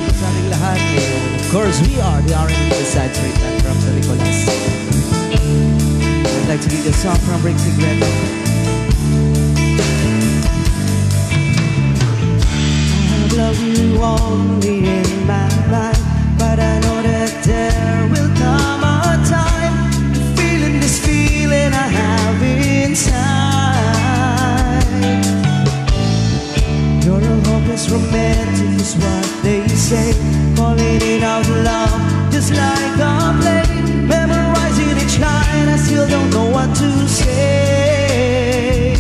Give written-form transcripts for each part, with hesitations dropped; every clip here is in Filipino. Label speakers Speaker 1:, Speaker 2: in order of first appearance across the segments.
Speaker 1: po sa ating lahat. And of course, we are the R&B Side Street Band from San Nicolas. I'd like to read a song from Rick Sigreto. I love you only in my mind, but I know that there will come a time feeling this feeling I have inside. You're a hopeless romantic is what they say, falling in out love just like a play, memorizing each line. I still don't know what to say,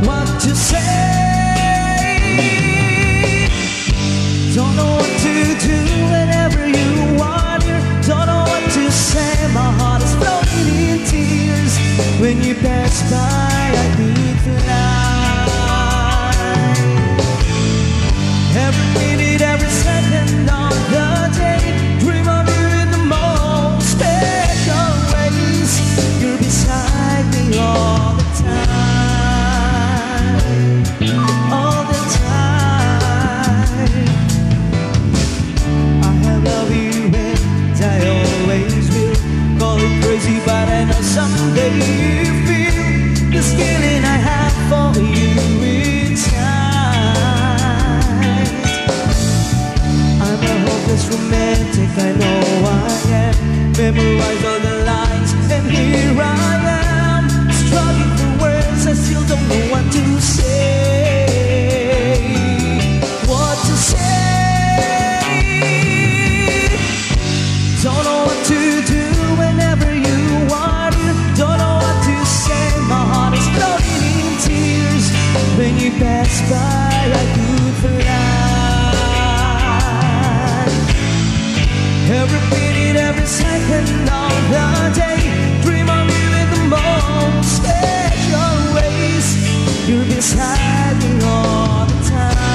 Speaker 1: what to say. Don't know what to do whenever you want here. Don't know what to say. My heart is floating in tears. When you pass by, I could fly. Every minute, every second of the day, dream of you in the most special ways. You're beside me all the time, all the time. I have loved you and I always will. Call it crazy, but I know someday you feel this feeling I have for you inside. I'm a hopeless romantic, I know I am. Memorize all the lines, and here I am, struggling for words. I still don't know what to say, what to say. Don't know what to do whenever you want it. Don't know what to say. My heart is floating in tears. When you pass by, I could fly. Every minute, every second of the day, dream of you in the most special ways. You're beside me all the time.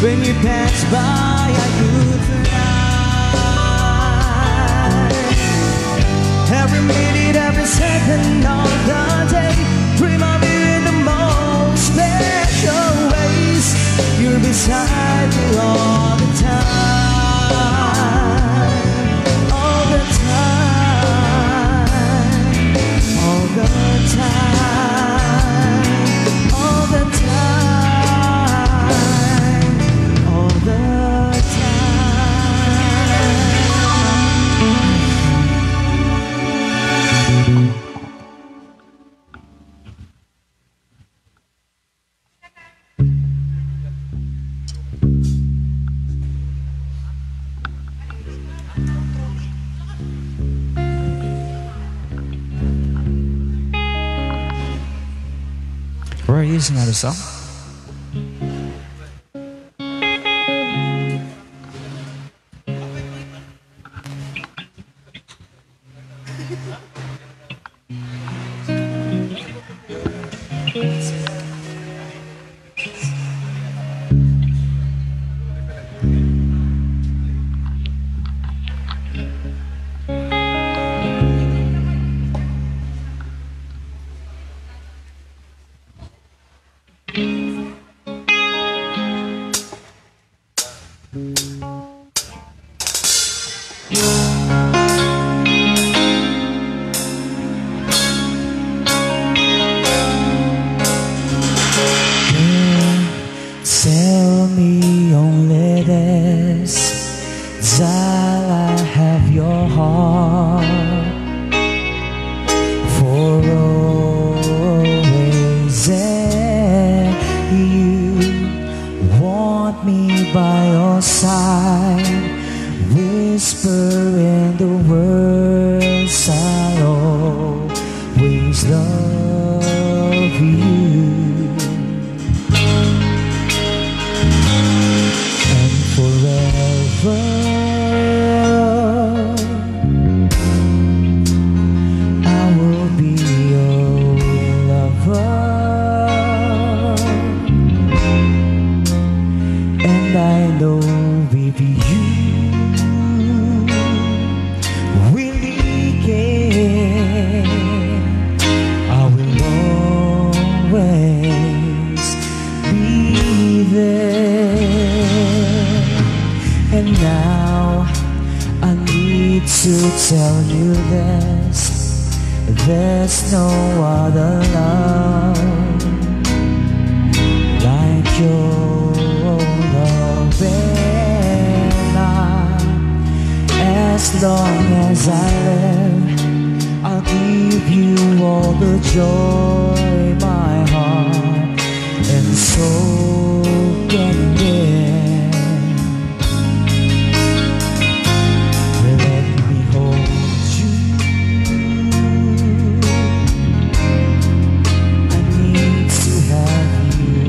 Speaker 1: When you pass by, I could fly. Every minute, every second of the day, dream of you in the most special ways. You're beside me all the time, all the time, all the time, all the time.
Speaker 2: We're using another song.
Speaker 1: Tell me only this, that I have your heart for always, and you want me me by your side, whispering the words I'll always love you, and forever I will be your lover. And I know with you really care, I will always be there. And now I need to tell you this: there's no other love like your love. And as long as I live, I'll give you all the joy my heart and soul can give. Let me hold you, I need to have you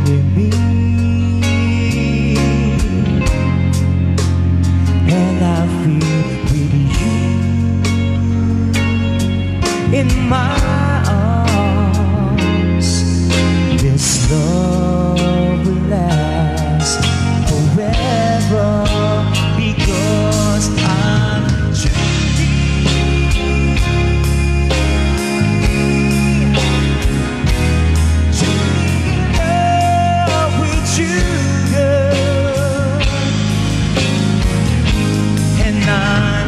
Speaker 1: with me, and I feel with you in my arms. This love will last forever, because I'm truly in love with you, girl. And I'm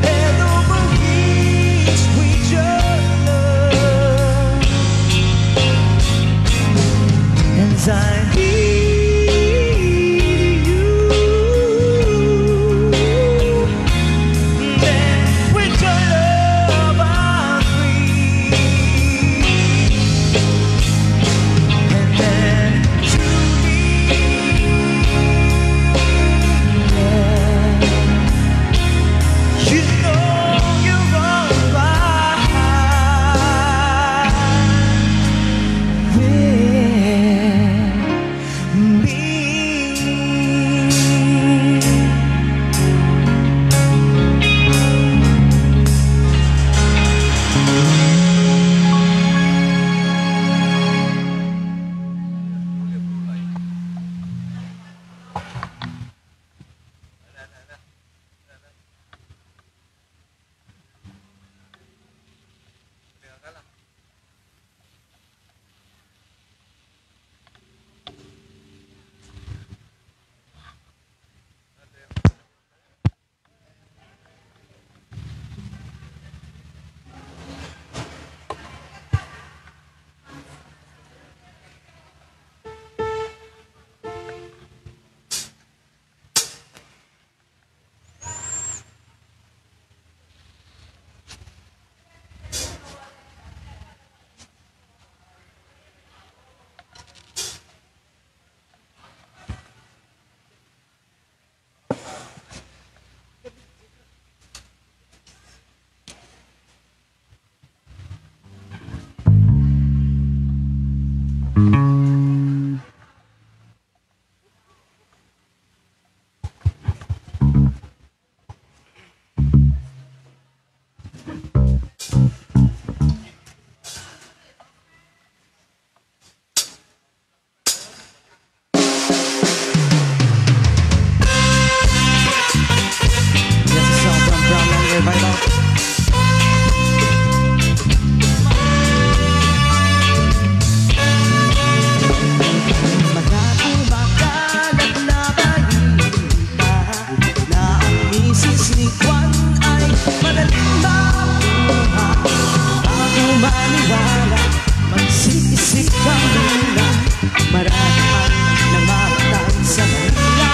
Speaker 1: head over heels with your love. And I need you. Then with your love I'm free. And then truly, you know you're alright with me. Yes, a song from Brown and Revival. Makakumakalat na balita na ang misis ni Juan ay madaling makuha. Bago maniwala, magsisik ka muna. Marami ang namamatay sa kanila.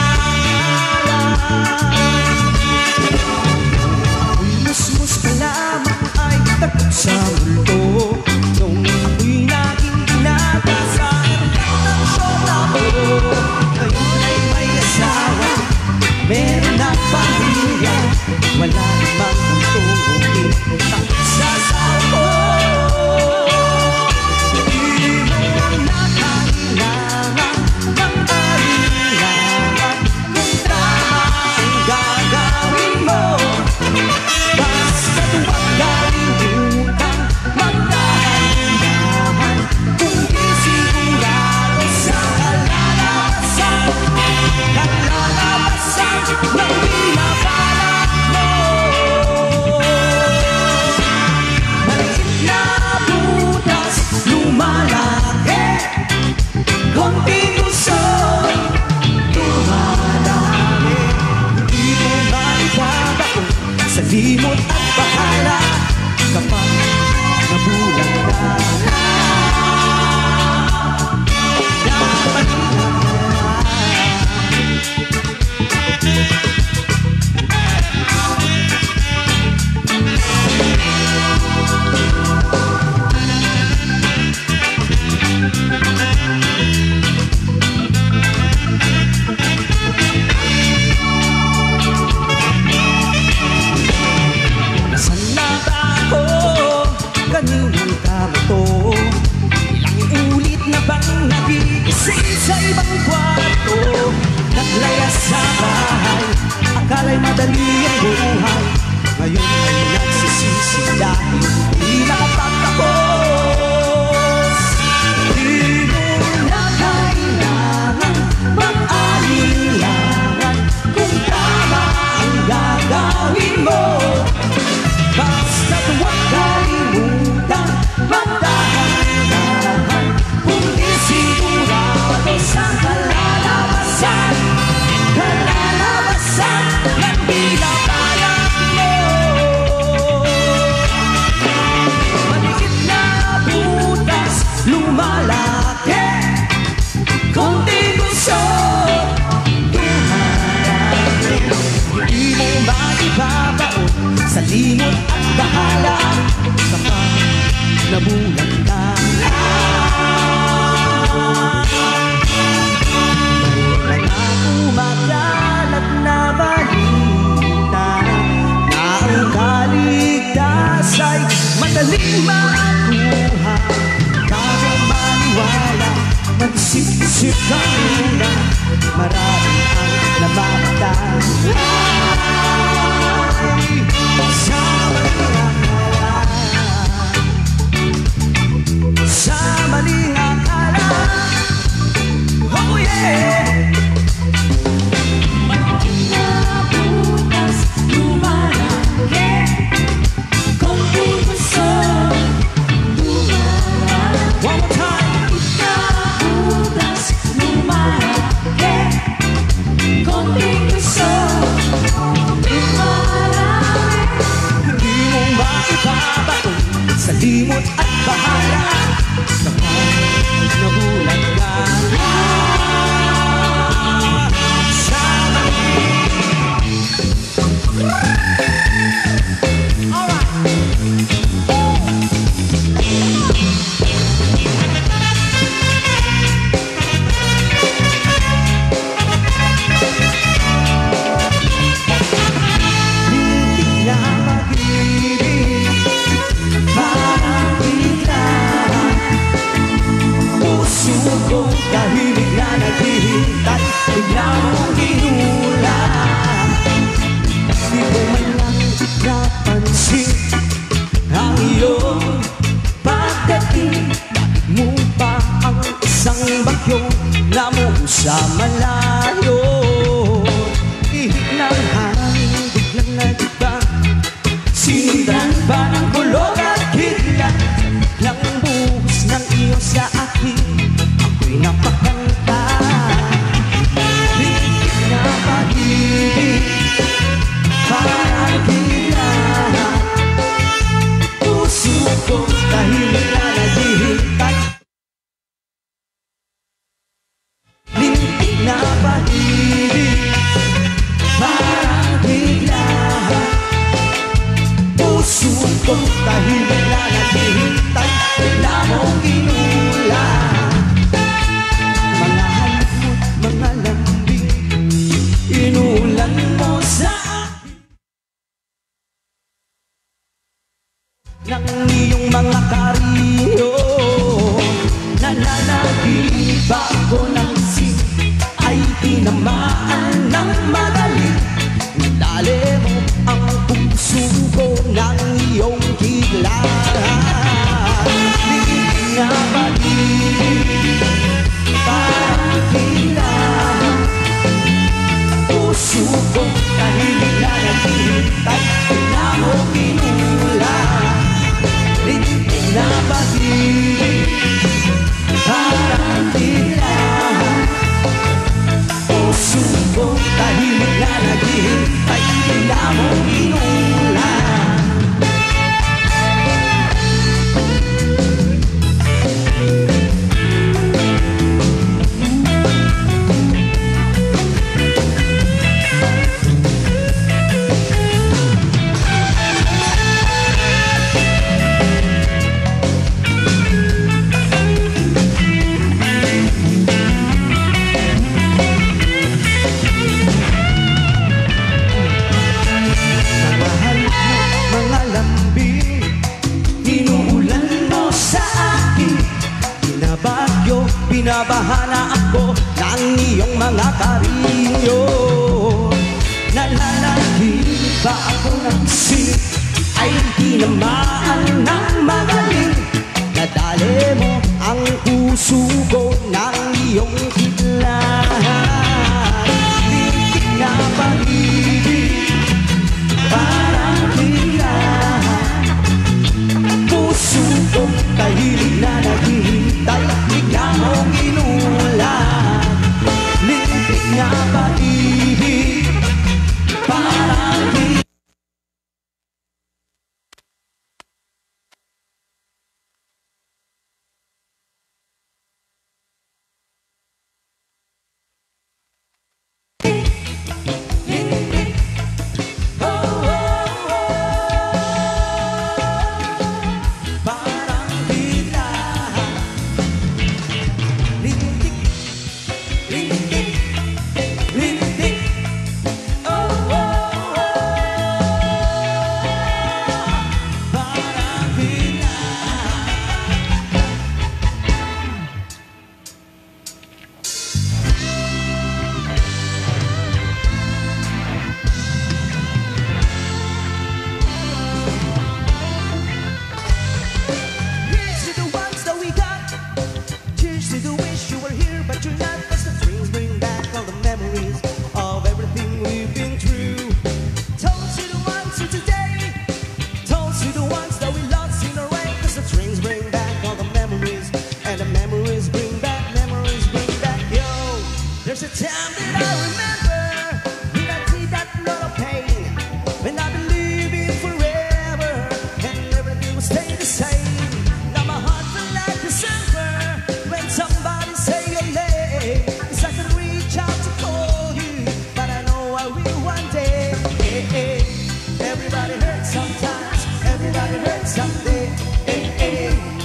Speaker 1: Musmus ka lamang ay takot sa mundo. Kaninang kama to? Ilang ulit na bang nagigising sa ibang kwarto? Naglayas sa bahay, akala'y madali ang buhay. Ngayon ay nagsisisi dahil di nakapagtapos. Di mo na kailangan mag-alinlangan kung tama ang gagawin mo. Basta't huwag kalimutan, magdahan-dahan, kung isigurado sa kalalabasan, kalalabasan ng binabalak mo. Maliit na butas, lumalaki, konting gusto, dumarami. Hindi mo maibabaon sa limot at bahala kapag nabulag ka. May mga kumakalat na balita na ang kaligtas ay madaling makuha. Bago maniwala, mag-isip-isip ka muna, maraming ang namamatay. Sa maling akala, oh yeah.
Speaker 3: Maliit na butas, lumalaki, konting gusto, dumarami.
Speaker 1: One more time.
Speaker 3: Maliit na butas, lumalaki, konting gusto, dumarami.
Speaker 1: Hindi mo maibabaon sa limot at bahala kapag nabulag ka. Sa lintik na pag-ibig, parang biglaan. Puso kong tahimik na naghihintay, bigla mong inulan. Di ko man lang napansin ang iyong pagdating. Bakit mo pa ang isang bagyong namuo sa malayo? Ihip ng hangin, biglang nagba, sinundan pa ng kulog at kidlat. Lang buhos ng iyo sa akin, ako'y napakanta. Lintik na pag-ibig, parang kidlat. Puso ko tahimik na naghihintay. Lintik na pag-ibig, parang Binabahala ako ng iyong mga karinyo. Nalalagay ba ako ng silip ay tinamaan ng magaling. Nadali mo ang puso ko ng iyong kitlaan. Lintik na pag-ibig parang biglaan. Puso ko tahimik na naghihintay, bigla mong inulan. Lintik na pag-ibig parang biglaan. There's a time that I remember when I did that lot of pain, when I believed in forever and everything would stay the same. Now my heart felt like December when somebody say your name. Cause I can reach out to call you, but I know I will one day. Everybody hurts sometimes, everybody hurts someday.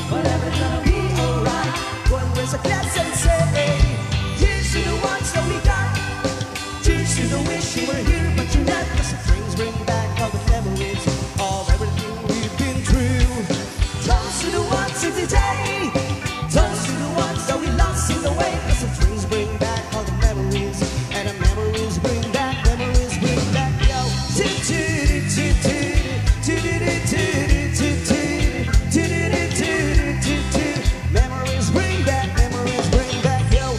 Speaker 1: But everything's gonna be alright. Go and raise a glass and say, to the ones that we got. Cheers to the wish you were here, but you're not. Cause the drinks bring back all the memories of everything we've been through. Toast to the ones of today. Toast to the ones that we lost in the way. Cause the drinks bring back all the memories, and the memories bring back, yo. Memories bring back, memories bring back, yo.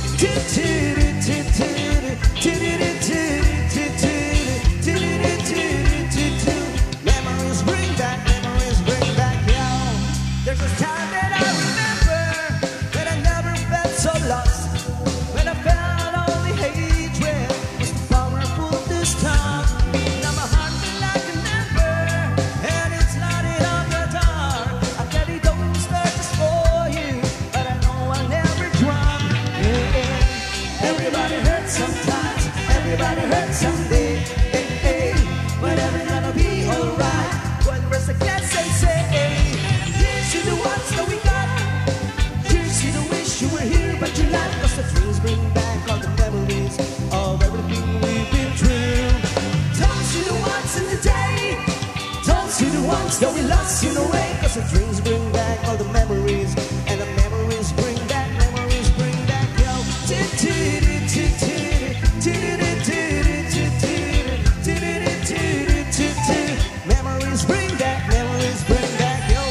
Speaker 1: Memories bring back, yo. There's a time that I remember when I never felt so lost, when I felt all the hatred was too powerful this time. Now my heart feel like an ember and it's lighting up the dark. I carry those torches for you, but I know I'll never drop. Everybody hurts sometimes, everybody hurts someday. But everything's gonna be alright. Go and rest the glass and say, here's to the ones that we got. Here's to the wish you were here, but you're not. Cause the dreams bring back all the memories of everything we've been through. Toast to the ones in the day. Toast to the ones that we lost in the way. Cause the dreams bring back all the memories, and the memories bring back, yo. Memories bring back, yo. Memories bring back, yo. Memories bring back, yo.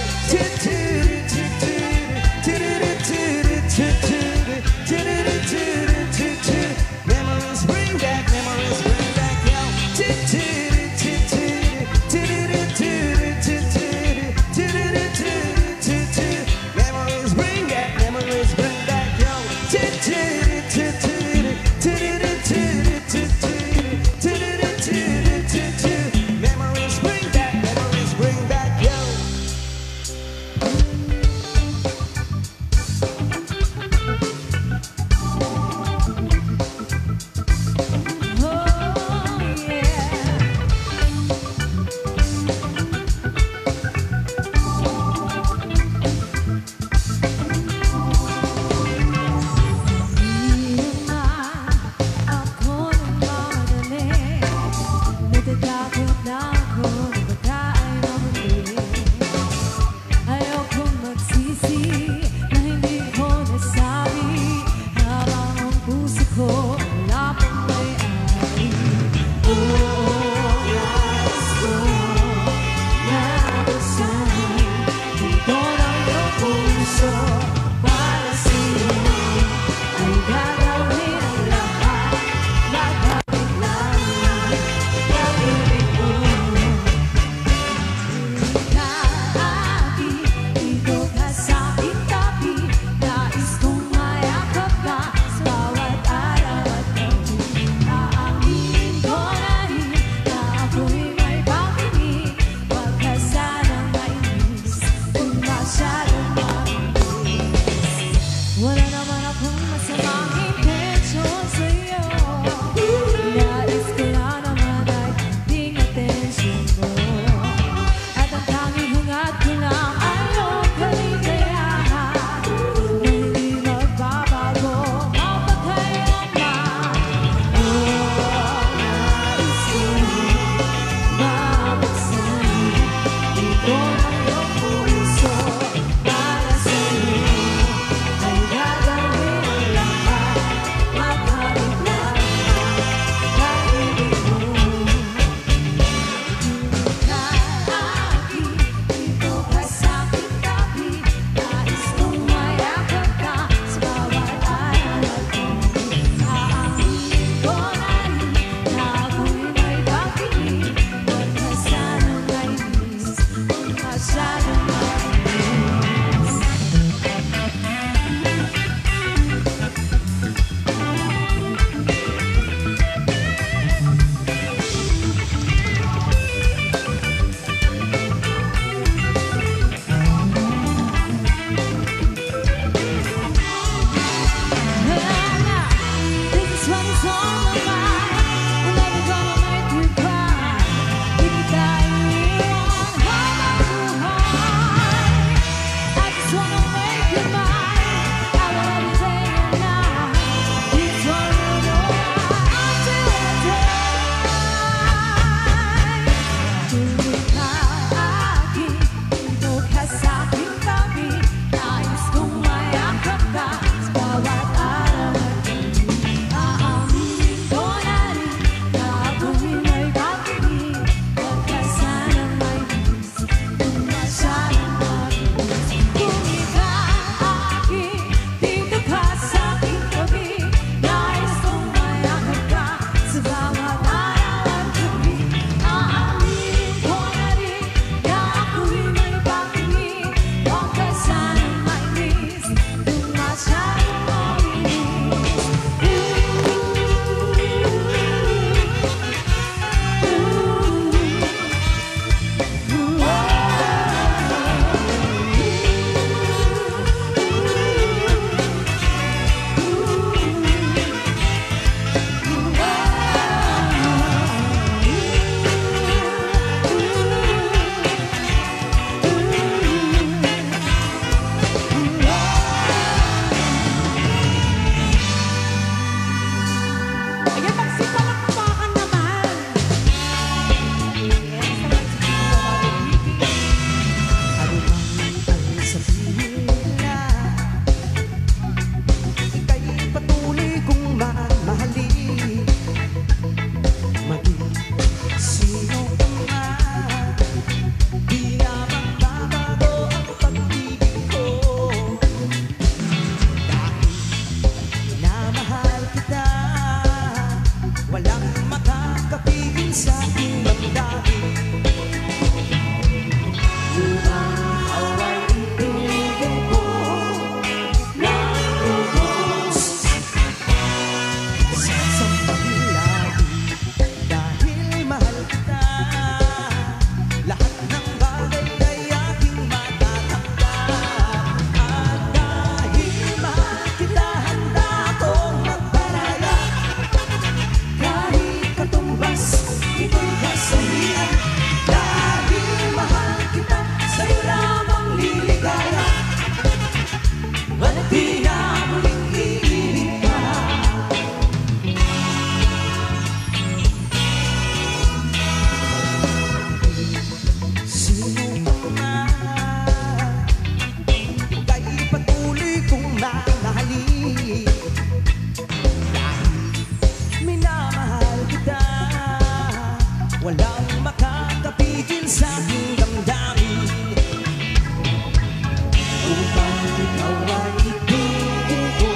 Speaker 1: Nawa'y itutubo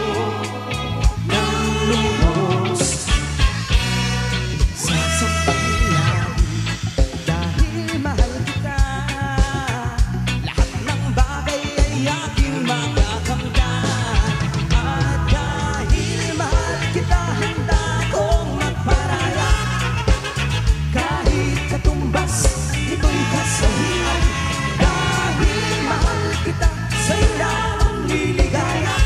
Speaker 1: ng lubos sa sampalagi dahil mahal kita. Lahat ng bagay ay aking makakamtan. At dahil mahal kita, handa kong magparaya. Kahit katumbas, ito'y kasawian. Dahil mahal kita, sa'yo lamang liligaya.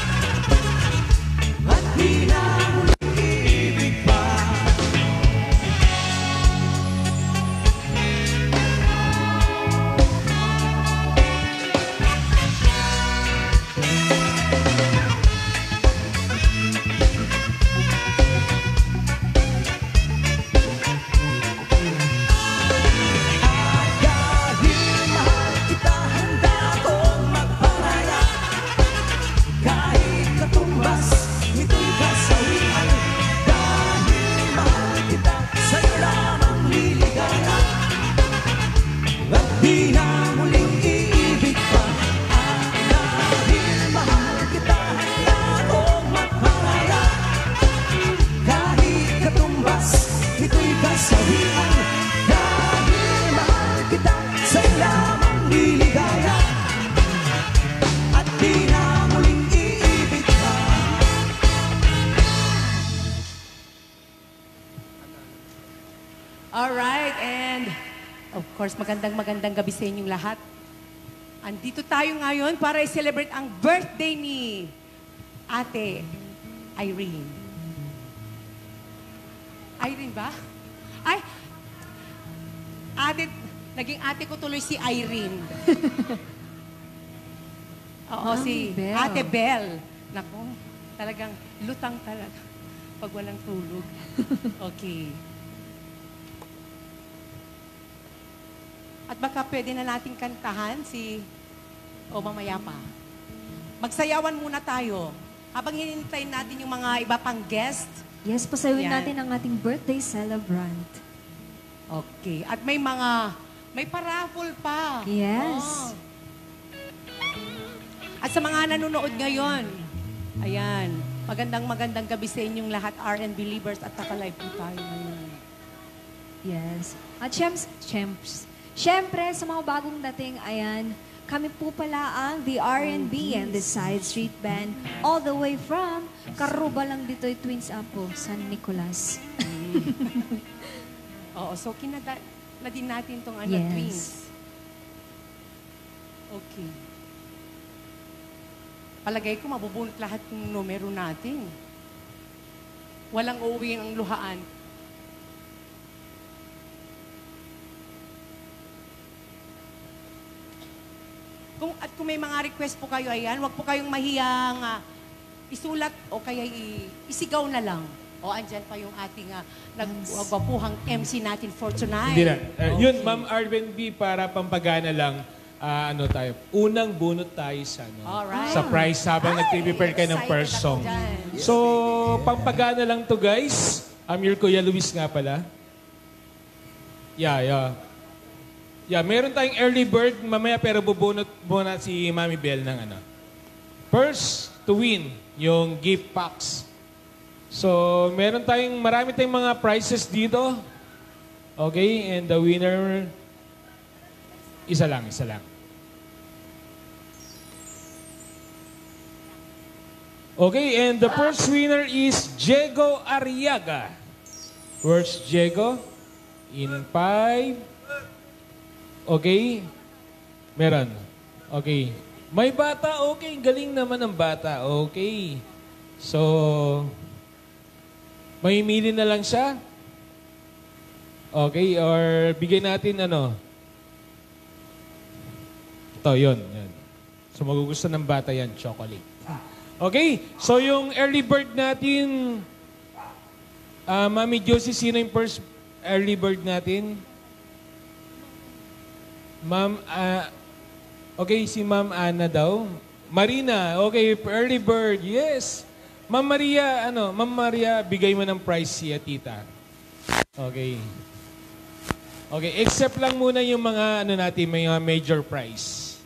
Speaker 1: At di na muling iibig pa. Dahil mahal kita, handa kong magparaya. Kahit katumbas, ito'y kasawian. Dahil mahal kita, sa'yo lamang liligaya. At di na muling iibig pa. Dahil mahal kita, handa kong magparaya. Kahit katumbas, ito'y kasawian. Dahil mahal kita, sa'yo lamang liligaya. At di na muling iibig pa.
Speaker 4: Alright, and of course, magandang gabi sa inyong lahat. Andito tayo ngayon para i-celebrate ang birthday ni Ate Irene. Irene ba? Ay, naging ate ko tuloy si Irene. Oo, si
Speaker 3: Belle.
Speaker 4: Ate Belle. Naku, talagang lutang talaga pag walang tulog. Okay. At baka pwede na nating kantahan o mamaya pa. Magsayawan muna tayo. Habang hinintay natin yung mga iba pang guest.
Speaker 3: Yes, pasayawin
Speaker 4: Yan.
Speaker 3: natin ang ating birthday celebrant.
Speaker 4: Okay. At may paraffle pa.
Speaker 3: Yes.
Speaker 4: Oh. At sa mga nanonood ngayon, ayan, magandang gabi sa inyong lahat, RN Believers, at naka-live po tayo ngayon.
Speaker 3: Yes. At syempre, sa mga bagong dating, ayan, kami po pala ang The R&B and the Side Street Band, all the way from Karuba lang dito'y Twins Apo, San Nicolas.
Speaker 4: Oo, so kinadala din natin itong
Speaker 3: Yes.
Speaker 4: twins. Okay. Palagay ko mabubunot lahat ng numero natin. Walang uuwi ang luhaan. Kung may mga request po kayo, ayan, wag po kayong mahiyang isulat o kaya isigaw na lang. O andyan pa yung ating nagwapuhang MC natin for tonight.
Speaker 5: Hindi na. Yun, Ma'am Arvin B, para pampagana lang, tayo. Unang bunot tayo sa,
Speaker 4: Alright.
Speaker 5: sa prize habang nag-prepare kayo ng
Speaker 4: excited
Speaker 5: first
Speaker 4: ako
Speaker 5: song.
Speaker 4: dyan.
Speaker 5: So, pampagana lang to guys. I'm your Kuya Luis nga pala. Yeah, meron tayong early bird mamaya pero bubunot muna si Mami Belle ng first to win, yung gift packs. So, marami tayong mga prizes dito. Okay, and the winner, isa lang. Okay, and the first winner is Diego Arriaga. Where's Diego? In 5. Okay. Meron. Okay. May bata, okay. Galing naman ng bata. Okay. So, mamimili na lang siya. Okay, or bigay natin Ito, yun. So, magugustuhan ng bata yan, chocolate. Okay, so yung early bird natin, Mami Josie, sino yung first early bird natin? Ma'am, okay, si Ma'am Ana daw. Marina, okay, early bird, yes. Ma'am Maria, bigay mo ng prize si Tita. Okay. Okay, except lang muna yung mga natin, may mga major prize.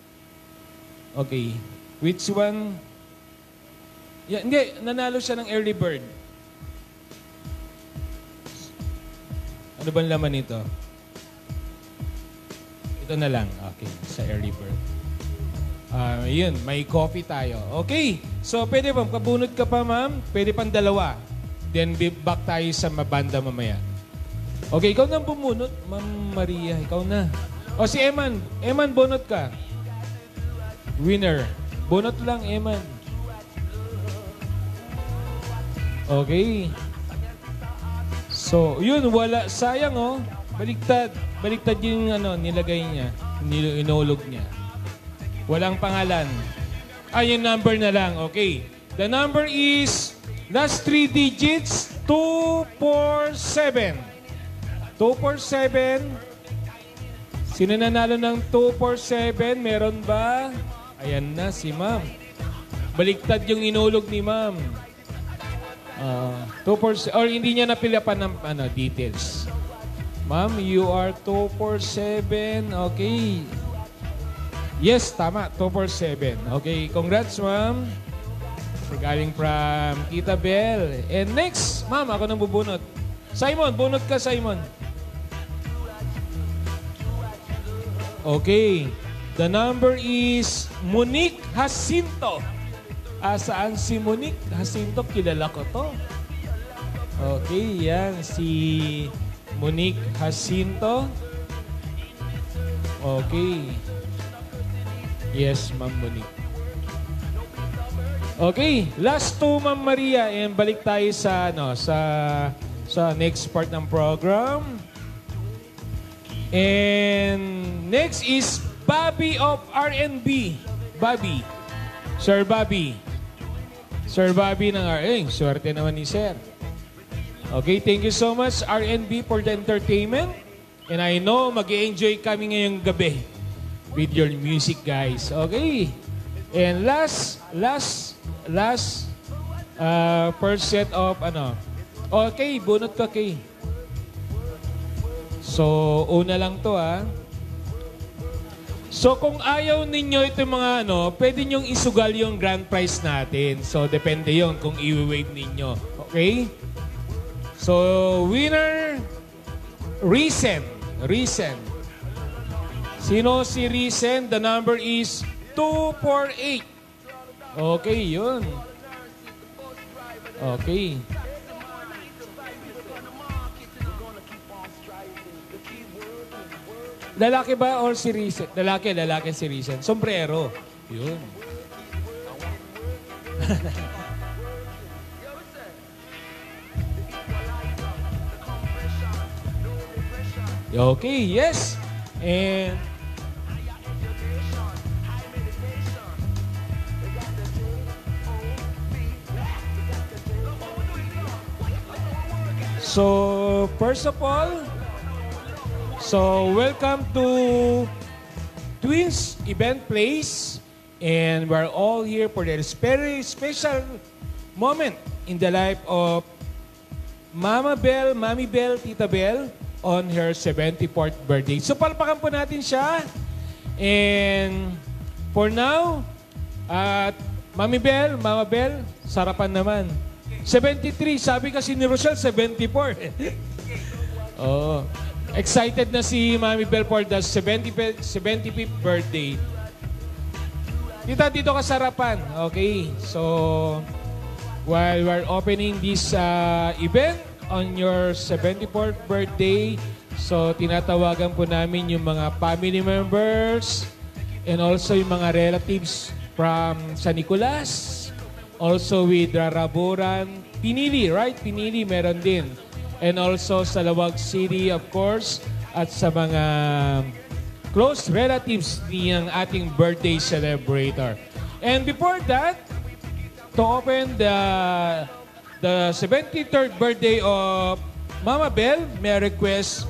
Speaker 5: Okay. Which one? Yeah, hindi, nanalo siya ng early bird. Ano bang laman nito? Ito na lang. Okay, sa early bird. Yun, may coffee tayo. Okay, so pwede ba, kabunot ka pa ma'am? Pwede pang dalawa. Then back tayo sa mabanda mamaya. Okay, ikaw na bumunot, Ma'am Maria. Ikaw na. O si Eman. Eman, bunot ka. Winner. Bunot lang, Eman. Okay. So, yun, wala. Sayang, oh. Baliktad. Baliktad yung nilagay niya. Inulog niya. Walang pangalan. Yung number na lang. Okay. The number is, last 3 digits, 247. 247. Sino nanalo ng 247? Meron ba? Ayan na, si ma'am. Baliktad yung inulog ni ma'am. 247. Or hindi niya napilapan ng details. Ma'am, you are 247. Okay. Yes, tama. 247. Okay, congrats, ma'am. Galing from Tita Bell. And next, ma'am, ako nang bubunot. Simon, bunot ka, Simon. Okay. The number is Monique Jacinto. Saan si Monique Jacinto? Kilala ko to. Okay, yan. Si Monique Jacinto. Okay. Yes, Ma'am Monique. Okay, last two, Ma'am Maria. And balik tayo sa, sa next part ng program. And next is Bobby of R&B. Bobby. Sir Bobby. Sir Bobby ng R&B. Swerte naman ni Sir. Okay, thank you so much R&B for the entertainment. And I know mag-enjoy kami ngayong gabi with your music, guys. Okay. And last first set of Okay, bunot ka, Kay. So, una lang to, So, kung ayaw ninyo ito mga pwede nyong isugal yung grand prize natin. So, depende yon kung i-wave ninyo. Okay? So, winner, Risen. Sino si Risen? The number is 248. Okay, yun. Okay. Lalaki ba or si Risen? Lalaki si Risen. Sombrero. Yun. Okay, yes. And so, first of all, welcome to Twins Event Place. And we're all here for the very special moment in the life of Mama Bell, Mami Bell, Tita Bell on her 74th birthday. So, palpakan po natin siya. And for now, Mami Bell, Mama Bell, sarapan naman. 73, sabi kasi ni Rochelle, 74. Oh, excited na si Mami Bell for the 75th birthday. Dito ka sarapan. Okay, so while we're opening this event on your 74th birthday, so tinatawagan po namin yung mga family members and also yung mga relatives from San Nicolas, also with Raraburan, Pinili, right? Pinili meron din. And also sa Lawag City, of course, at sa mga close relatives niyang ating birthday celebrator. And before that, to open the 73rd birthday of Mama Bell, may request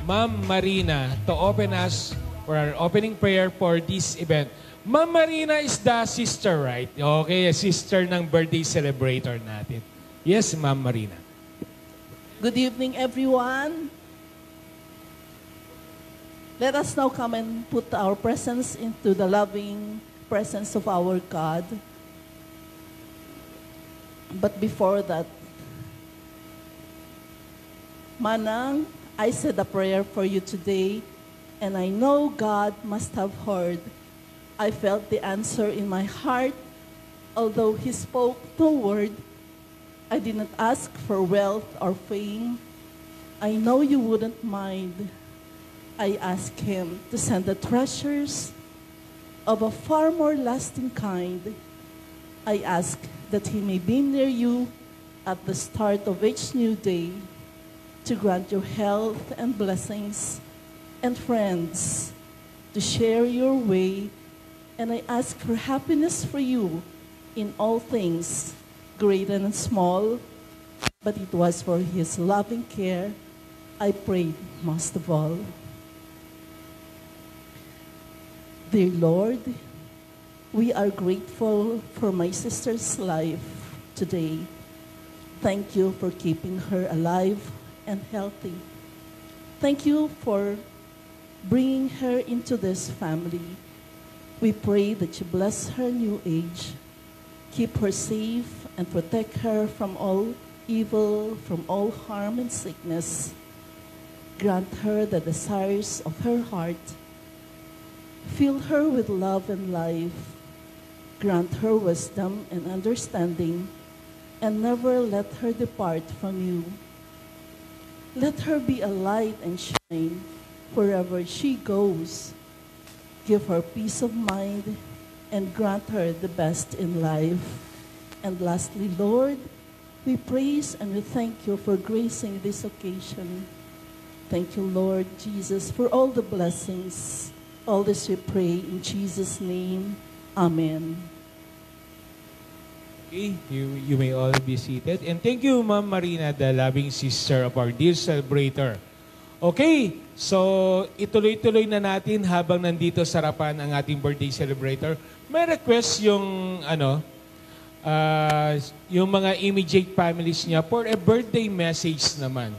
Speaker 5: Ma'am Marina to open us for our opening prayer for this event. Ma'am Marina is the sister, right? Okay, sister ng birthday celebrator natin. Yes, Ma'am Marina.
Speaker 6: Good evening, everyone. Let us now come and put our presence into the loving presence of our God. But before that, Manang, I said a prayer for you today, and I know God must have heard. I felt the answer in my heart, although He spoke no word. I did not ask for wealth or fame. I know you wouldn't mind. I asked Him to send the treasures of a far more lasting kind. I ask that He may be near you at the start of each new day, to grant you health and blessings and friends to share your way. And I ask for happiness for you in all things, great and small. But it was for His loving care I prayed most of all. Dear Lord, we are grateful for my sister's life today. Thank you for keeping her alive and healthy. Thank you for bringing her into this family. We pray that you bless her new age, keep her safe, and protect her from all evil, from all harm and sickness. Grant her the desires of her heart. Fill her with love and life. Grant her wisdom and understanding, and never let her depart from you. Let her be a light and shine wherever she goes. Give her peace of mind and grant her the best in life. And lastly, Lord, we praise and we thank you for gracing this occasion. Thank you, Lord Jesus, for all the blessings. All this we pray in Jesus' name. Amen.
Speaker 5: Okay, you may all be seated. And thank you, Ma'am Marina, the loving sister of our dear celebrator. Okay, so ituloy-tuloy na natin habang nandito sa harapan ang ating birthday celebrator. May request yung yung mga immediate families niya for a birthday message naman.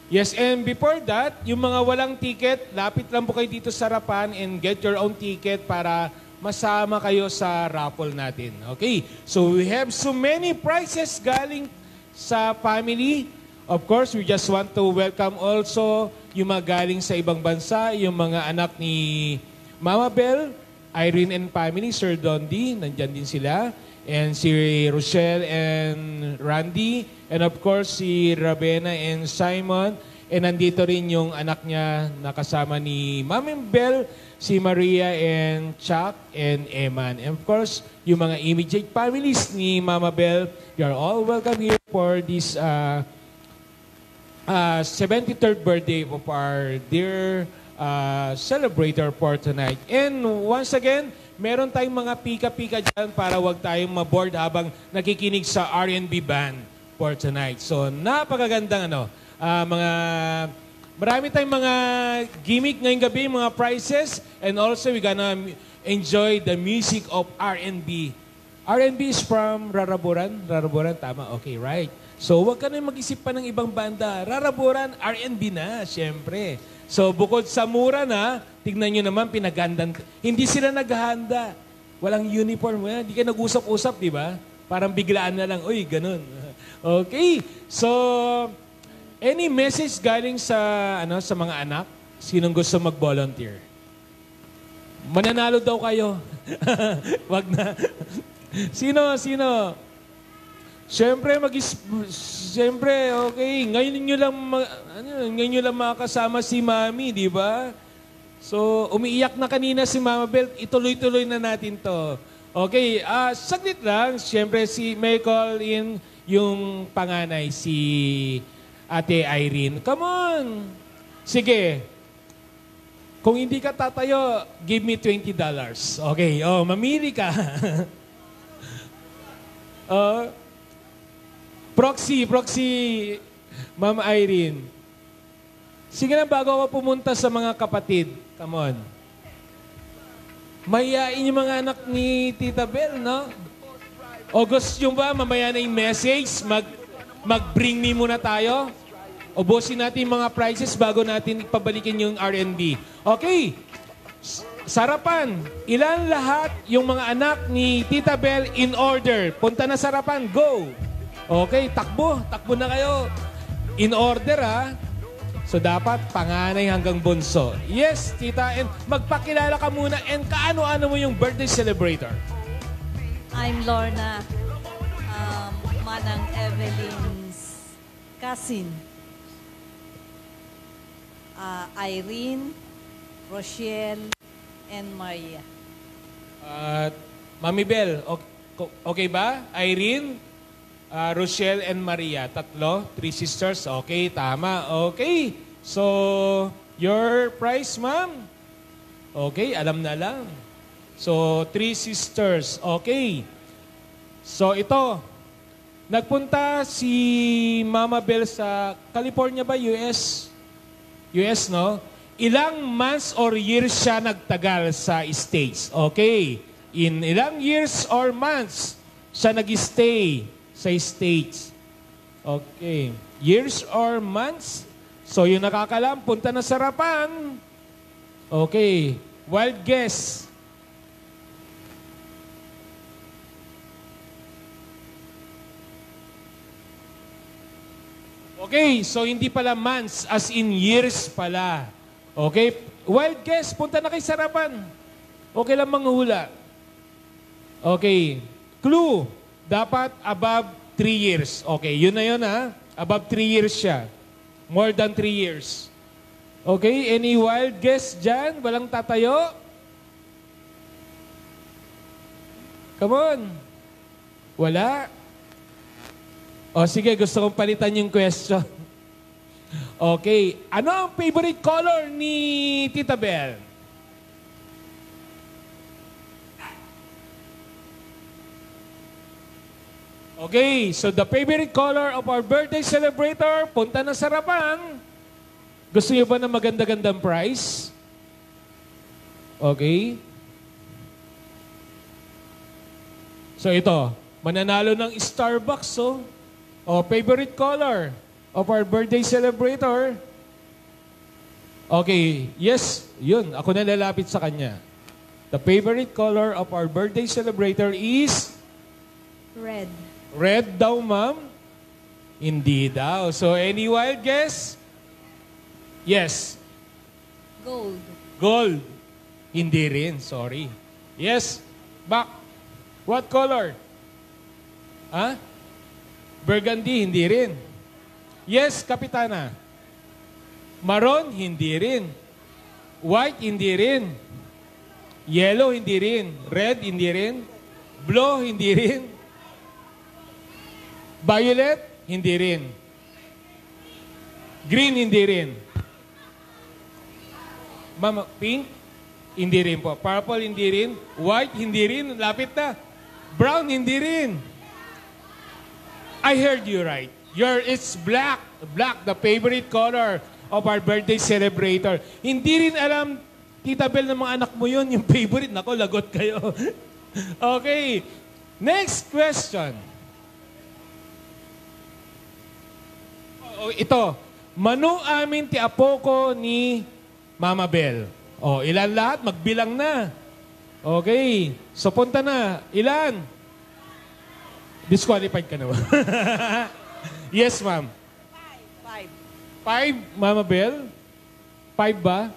Speaker 5: Yes, and before that, yung mga walang ticket, lapit lang po kayo dito sa harapan and get your own ticket para masama kayo sa raffle natin. Okay, so we have so many prizes galing sa family. Of course, we just want to welcome also yung mga galing sa ibang bansa, yung mga anak ni Mama Bell, Irene and family, Sir Dondi, nandyan din sila. And si Rochelle and Randy. And of course, si Ravena and Simon. And nandito rin yung anak niya na kasama ni Mama Bell, si Maria and Chuck and Eman. And of course, yung mga immediate families ni Mama Bell, you are all welcome here for this 73rd birthday of our dear celebrator for tonight. And once again, meron tayong mga pika-pika dyan para wag tayong maboard habang nakikinig sa R&B band for tonight. So, napakagandang marami tayong mga gimmick ngayong gabi, mga prizes, and also we're gonna enjoy the music of R&B. R&B is from Raraburan? Raraburan, tama? Okay, right. So, wag ka na mag-isip pa ng ibang banda. Raraburan, R&B na, syempre. So, bukod sa mura na, tignan nyo naman, pinaghandan. Hindi sila naghahanda. Walang uniform. Hindi ka nag-usap-usap, di ba? Parang biglaan na lang, uy, ganun. Okay. So, any message galing sa sa mga anak? Sinong gusto mag-volunteer? Mananalo daw kayo. Wag na. Sino? Siyempre, okay. Ngayon nyo lang makakasama si Mami, di ba? So, umiiyak na kanina si Mama Bell. Ituloy-tuloy na natin to. Okay, saglit lang. Siyempre, may call in yung panganay, si Ate Irene. Come on! Sige. Kung hindi ka tatayo, give me $20. Okay, mamili ka. Proxy, Ma'am Irene. Sige na, bago ako pumunta sa mga kapatid. Come on. Mayayain yung mga anak ni Tita Bell, no? O gusto nyo ba, mamaya na yung message, mag-bring me muna tayo? Ubusin natin yung mga prizes bago natin pabalikin yung R&B. Okay. Sarapan. Ilan lahat yung mga anak ni Tita Bel in order? Punta na sarapan. Go! Okay, takbo. Takbo na kayo. In order, ha? So, dapat panganay hanggang bunso. Yes, Tita. And magpakilala ka muna. And kaano-ano mo yung birthday celebrator?
Speaker 7: I'm Lorna, Manang Evelyn's cousin. Irene, Rochelle, and Maria.
Speaker 5: Mami Bel, okay ba? Irene, Rochelle, and Maria. Tatlo? 3 sisters? Okay, tama. Okay. So, your price, ma'am? Okay, alam na lang. So, 3 sisters. Okay. So, ito. Nagpunta si Mama Bel sa California ba? US? US, no? Ilang months or years siya nagtagal sa States? Okay. In ilang years or months siya nag-stay sa States? Okay. Years or months? So, yung nakakalam, punta na sarapan. Okay. Wild guess. Okay, so hindi pala months, as in years pala. Okay? Wild guess, punta na kay sarapan. Okay lang manghula. Okay. Clue, dapat above 3 years. Okay, yun na yun, ha? Above 3 years siya. More than 3 years. Okay, any wild guess dyan? Walang tatayo? Come on. Wala? O sige, gusto kong palitan yung question. Okay. Ano ang favorite color ni Tita Bel? Okay, so the favorite color of our birthday celebrator, punta na sarapan. Gusto niyo ba ng maganda-gandang prize? Okay. So ito, mananalo ng Starbucks, oh. O, favorite color of our birthday celebrator. Okay, yes, yun. Ako na lalapit sa kanya. The favorite color of our birthday celebrator is?
Speaker 3: Red.
Speaker 5: Red daw, ma'am? Hindi daw. So, any wild guess? Yes.
Speaker 7: Gold.
Speaker 5: Gold. Hindi rin, sorry. Yes. Back. What color? Ha? Burgundy, hindi rin. Yes, Kapitana. Maroon, hindi rin. White, hindi rin. Yellow, hindi rin. Red, hindi rin. Blue, hindi rin. Violet, hindi rin. Green, hindi rin. Mama, pink, hindi rin po. Purple, hindi rin. White, hindi rin. Lapit na. Brown, hindi rin. I heard you right. It's black. Black, the favorite color of our birthday celebrator. Hindi rin alam, Tita Bel, ng mga anak mo yun, yung favorite. Nako, lagot kayo. Okay. Next question. Ito. Manu amin ti apo ko ni Mama Bel. O, ilan lahat? Magbilang na. Okay. So, punta na. Ilan? Disqualified ka na ba? Yes, ma'am. 5, Mama Bel? 5 ba?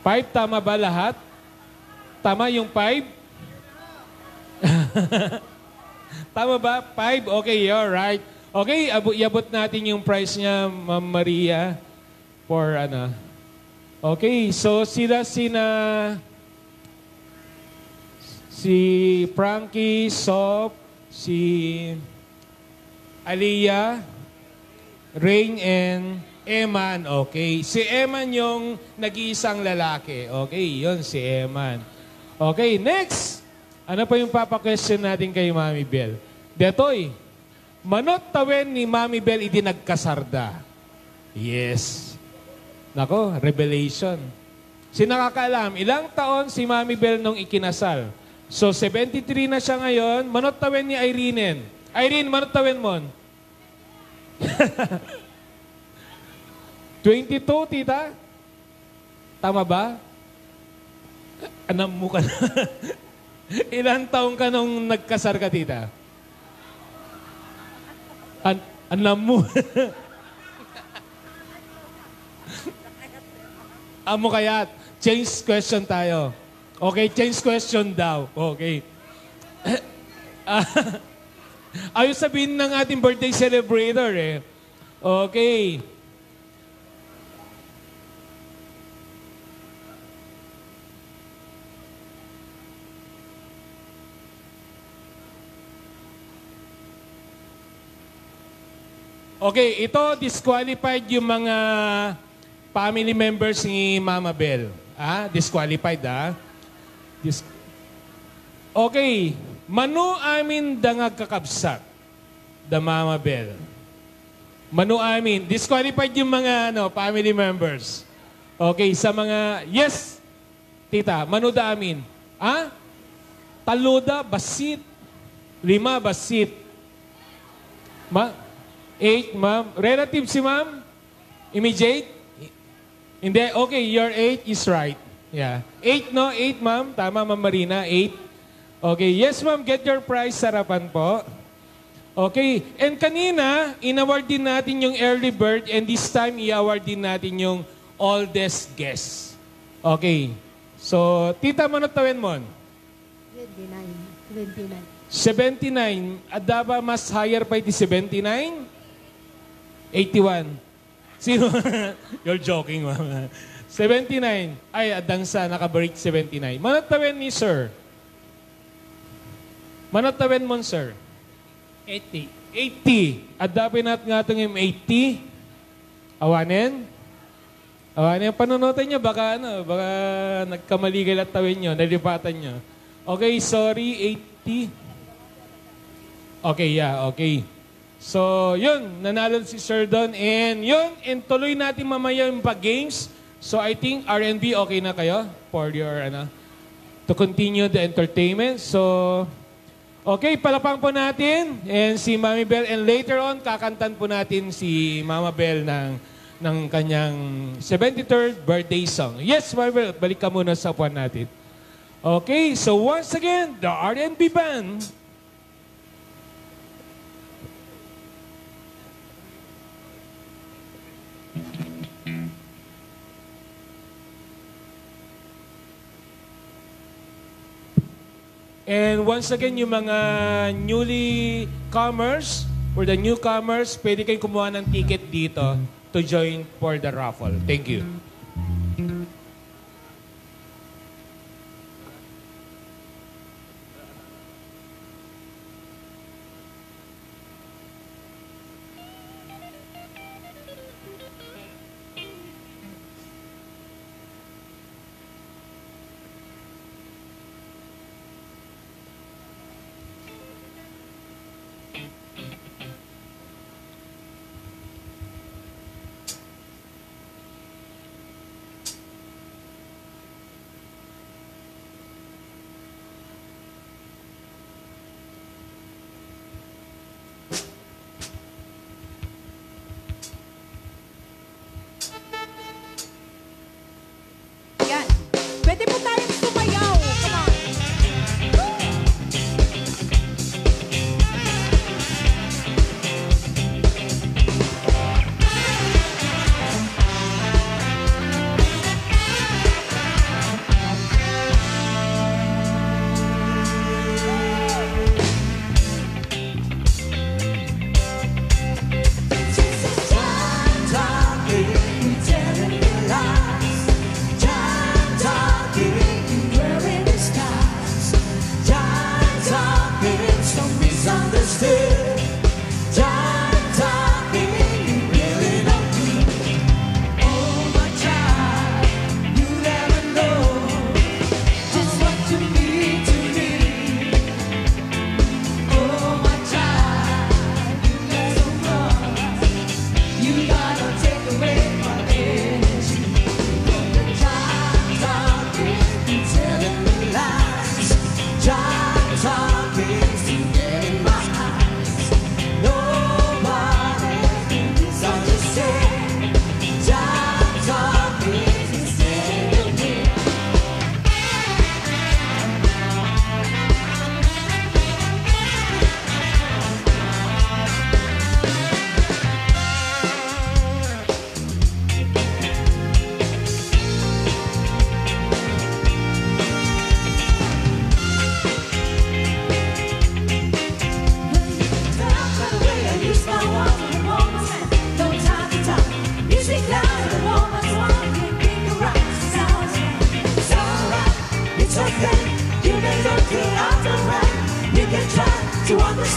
Speaker 5: 5, tama ba lahat? Tama yung 5? Tama ba? 5? Okay, you're right. Okay, iabot natin yung price niya, Ma'am Maria, for ano. Okay, so sina si Frankie, Sop, si Aliyah, Rain, and Eman. Okay. Si Eman yung nag-iisang lalaki. Okay, yun si Eman. Okay, next. Ano pa yung papa-question natin kay Mami Bel? Detoy, manot tawen ni Mami Bel iti nagkasarda. Yes. Nako, revelation. Si nakakaalam, ilang taon si Mami Bel nung ikinasal? So, 73 na siya ngayon. Manot tawen ni Irene. Irene, manot tawen mo. 22, tita? Tama ba? Anam mo ka na. Ilang taong ka nung nagkasar ka, tita? Anam mo. Amo kayat. Change question tayo. Okay, change question daw. Okay. Ayos sabihin ng ating birthday celebrator eh. Okay. Okay, ito disqualified yung mga family members ni Mama Bel. Disqualified Okay, manu amin dangag kakabsat da Mama Bel. Manu amin, disqualified yung mga family members. Okay, sa mga yes, tita, manu da amin. Taluda, basit. 5, basit. 8, ma'am. Relative si ma'am? Immediate? Hindi. Okay, your 8 is right. Yeah. 8, no? 8, ma'am. Tama, Ma'am Marina. 8. Okay. Yes, ma'am. Get your prize. Sarapan po. Okay. And kanina, in-award din natin yung early bird and this time, i-award din natin yung oldest guest. Okay. So, tita, manatawin mo?
Speaker 8: 29.
Speaker 5: 79. Adaba mas higher pa iti 79? 81. Sino? You're joking, ma'am. 79. Ay, adangsa, naka-break 79. Manatawin ni sir. Manatawin mo, sir.
Speaker 9: 80.
Speaker 5: 80. Adapin natin nga itong yung 80. Awanin. Awanin. Panunutan nyo, baka nagkamali kayo at tawin nyo, nalipatan nyo. Okay, sorry, 80. Okay, yeah, okay. So, yun, nanalo si Sir Don. And yun, and tuloy natin mamaya yung pag-games. So, I think R&B okay na kayo for your, to continue the entertainment. So, okay, palapang po natin. And si Mami Bel. And later on, kakantan po natin si Mama Bel ng kanyang 73rd birthday song. Yes, Mami Bel, balik ka muna sa upuan natin. Okay, so once again, the R&B Band. And once again, yung mga newly comers or the newcomers, pwede kayong kumuha ng ticket dito to join for the raffle. Thank you.
Speaker 4: Yan. Pwede po tayong sumayaw. Come on.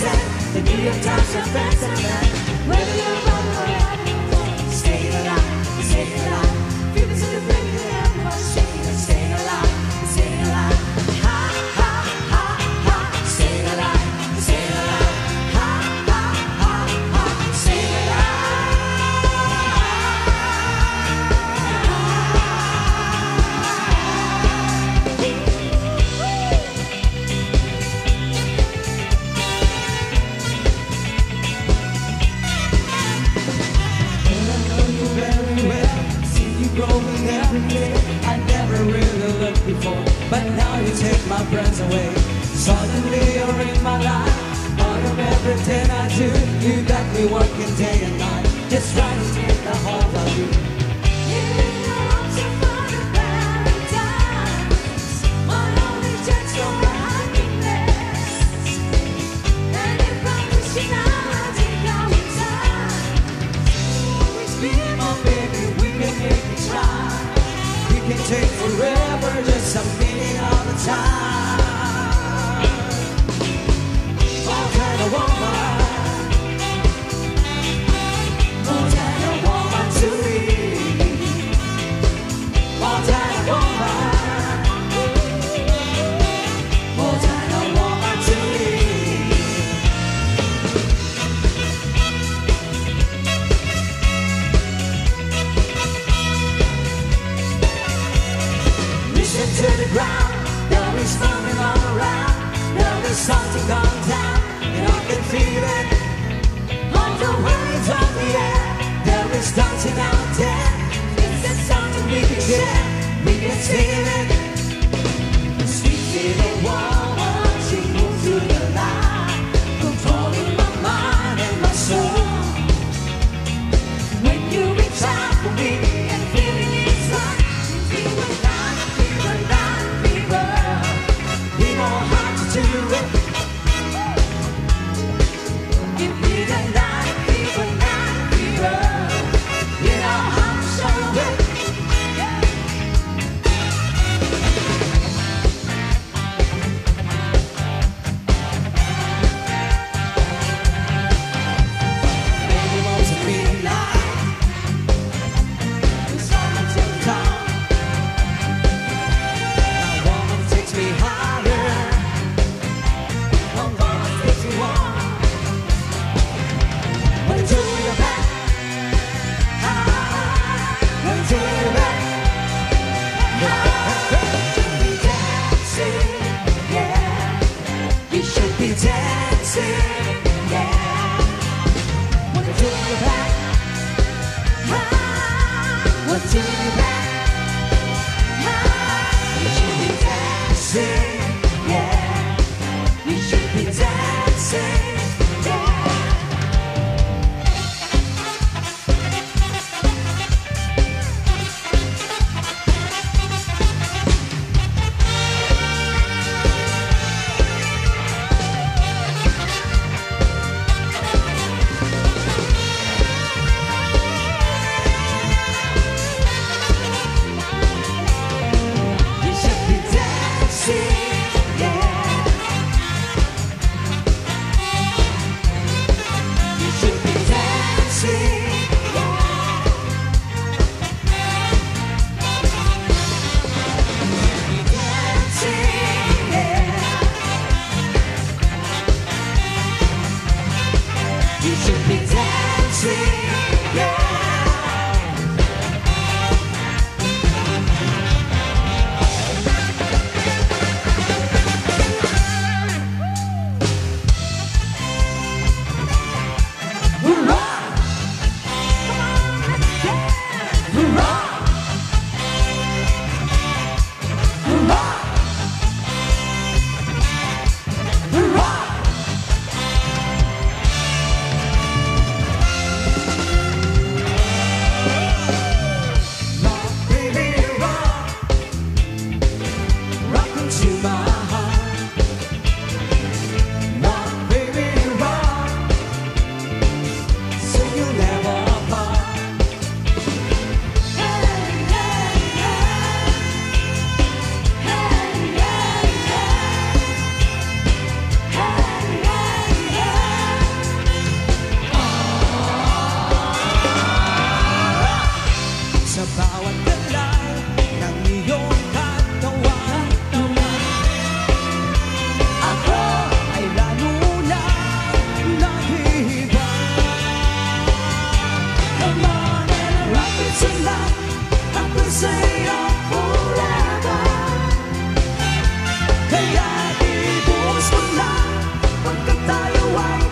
Speaker 1: said, the New York Times, your friends and men. Whether you're wrong or right, staying alive, staying alive. Feel this in the brain, everyone's shaking and staying alive, staying alive. Ha, ha, ha, ha, staying alive, staying alive. Ha, ha, ha, ha, staying alive. Growing every day, I never really looked before, but now you take my breath away. Suddenly you're in my life, part of everything I do. You got me working day and night, just trying to get a hold of you. You know I'm so far of paradise, my only chance for happiness. And if I wish you now, I'll take our time. Always be my baby, we can make it try. We can take forever, just a minute all the time. More than a woman, more than a woman to me. More than a woman, more than a woman to me. Listen to the ground, there is something all around. There is something going down, and I can feel it. On the words of the air, there is something out there. Is there something we can share? We can feel it. The sweet little woman, she moves through the light, controlling my mind and my soul. When you reach out for me and feeling inside, fever, night, fever, night, fever. We know how to do it. Give me the night, fever, night, fever. We know how to show it. Baby wants to be like the summer till dawn. My woman takes me higher. My woman takes me warm. When you do your back, when you do your back, you should be dancing, yeah. You should be dancing, yeah. When you do your back, when you do your back. You should be dancing, yeah. You should be dancing, yeah. You should be dancing, yeah. You should be dancing, yeah. You dancing, yeah. You should be dancing, yeah.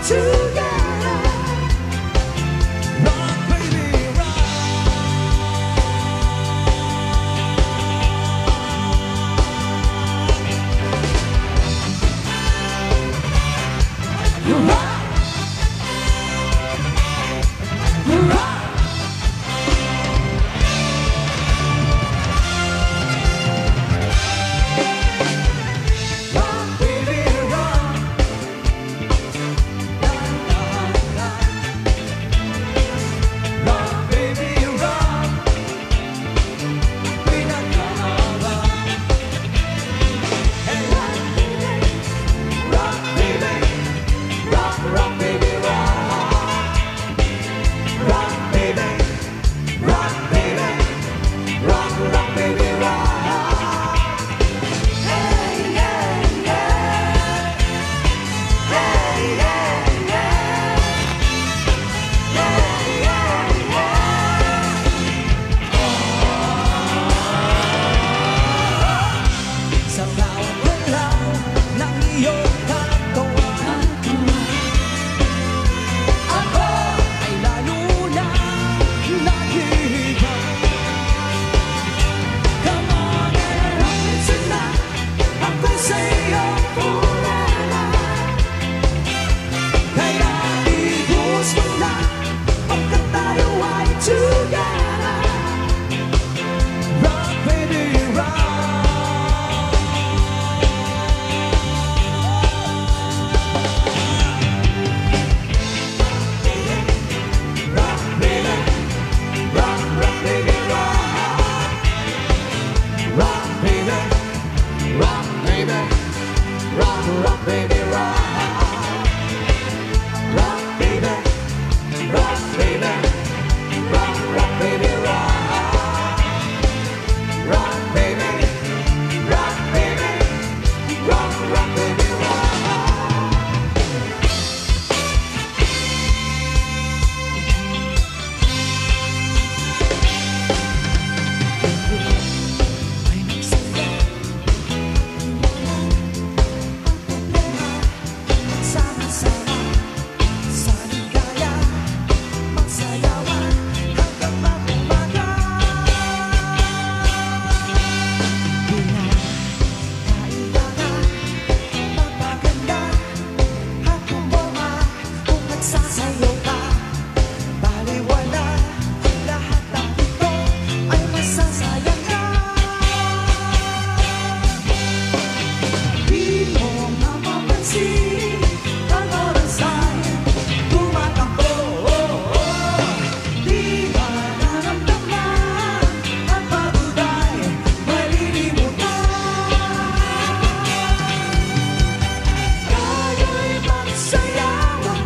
Speaker 1: together. Rock, baby, rock. Sa bawat galaw ng iyong katawan, ako ay lalo na nag-iiba. Come on and rock me tonight, ako'y sa'yong forever. Kaya ihus mo na, pagkat tayo ay together. Rock, baby, rock. Sama-sama sa ligaya, magsayawan hanggang mag-umaga. Pinakailangan, magpaganda at kumoma kung nagsasayo ka. Baliwala ang lahat ng ito ay masasayang ka. Di mo mapapansin ang oras ay tumatakbo. Di ba naramdaman ang pagod ay malilimutan? Tayo'y magsayawan,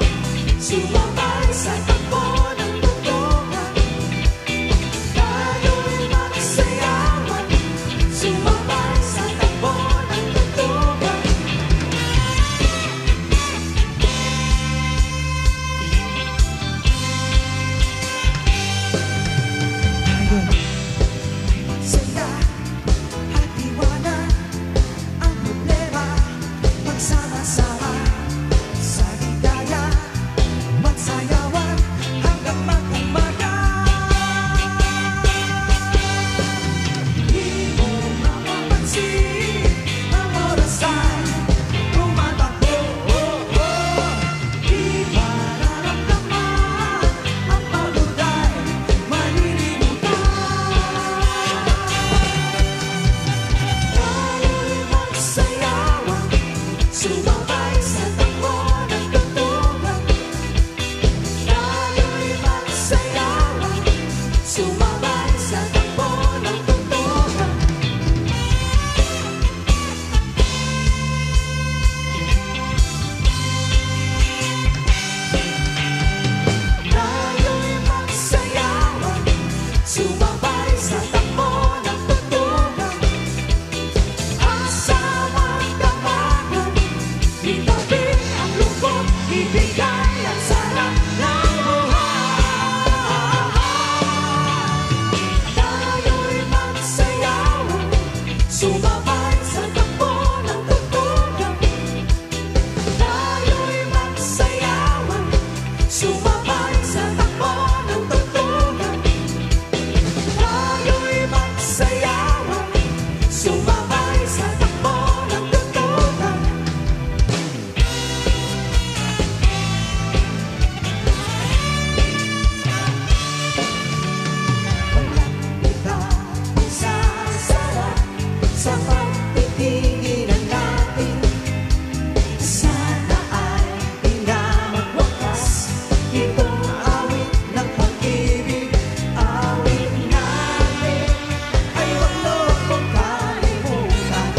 Speaker 1: sumabay sa takbo ng tuntungan. Tayo'y magsayawan, sumabay sa takbo ng tuntungan. Saya at iwanan ang problema, magsama-sama sa ligaya, magsayawan hanggang mag-umaga. Di mo mapapansin ang oras ay tumatakbo. Di ba nararamdaman ang pagod ay malilimutan? Tayo'y magsayawan, sumabay sa takbo ng tuntungan. Tayo'y magsayawan, sumabay sa takbo ng tuntungan. Tayo'y magsayawan, sumabay sa takbo ng tuntungan. Asawa't tawagan, itabi ang lungkot, ibigay ang sarap ng buhay. Tayo'y magsayawan, sumabay sa takbo ng tuntungan. Tayo'y magsayawan, Itong awit ng pag-ibig, awit natin, ay wag mo akong kalimutan.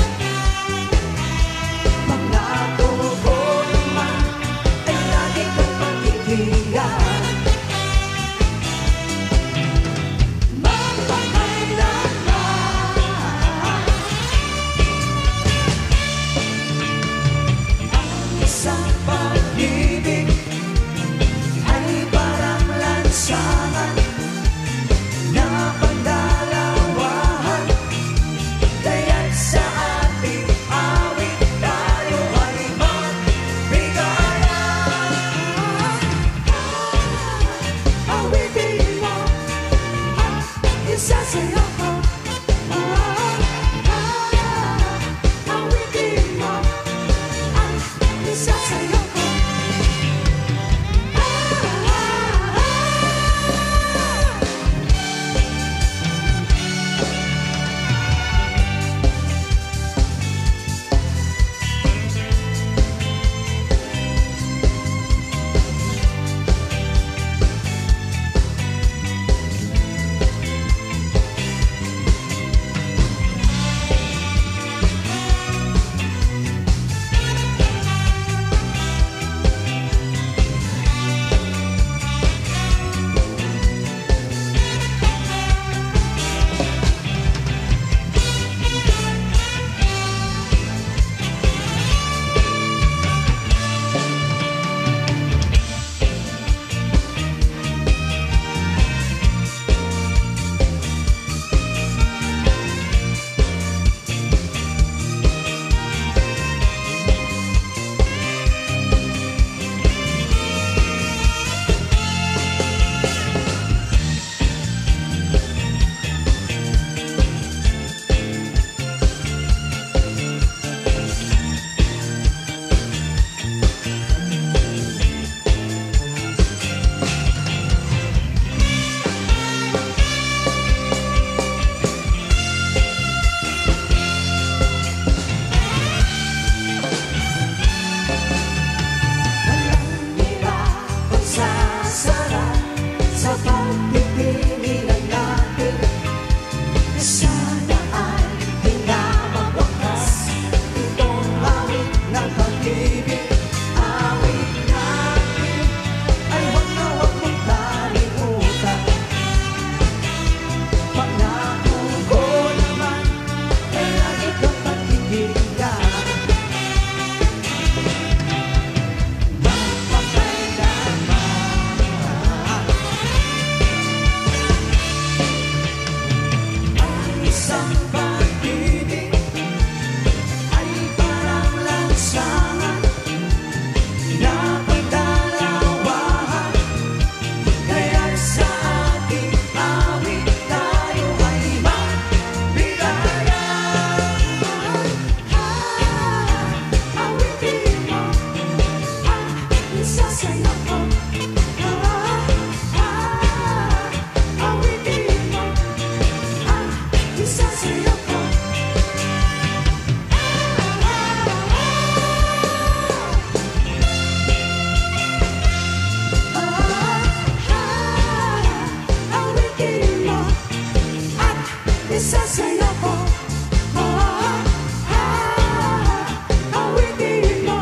Speaker 1: Pangako ko naman ay lagi kong pakikinggan. Magpakailanman ang isang pag-ibig ay parang lansangan na pagdalawahan. Kaya't sa ating awit tayo ay magbigayan. Awitin mo at isasayaw ko. Awitin mo at isasayaw ko. Walang iba kung sasarap sa pagpipilian natin. Sana ay di na magwakas itong awit ng pag-ibig. Awit natin ay wag na wag mong kalimutan. Pangako ko naman ay lagi kang pakikinggan. Ang isang pag-ibig ay parang lansangan na pagdalawahan. Kaya't sa ating awit tayo ay magbigayan. Awitin mo at isasayaw ko. Awitin mo at isasayaw ko. Awitin mo at isasayaw ko. Awitin mo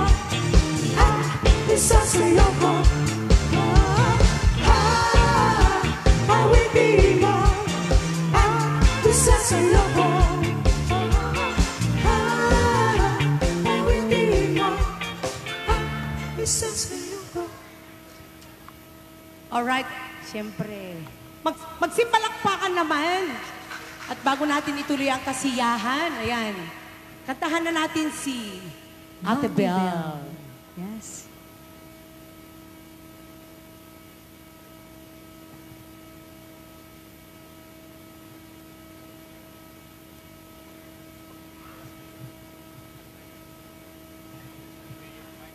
Speaker 1: at isasayaw ko. Awitin mo at isasayaw ko. Awitin mo at isasayaw ko.
Speaker 4: Alright, siyempre. Magsimpalakpakan naman. At bago natin ituloy ang kasiyahan, ayan, kantahan na natin si Ate Belle.
Speaker 3: Yes.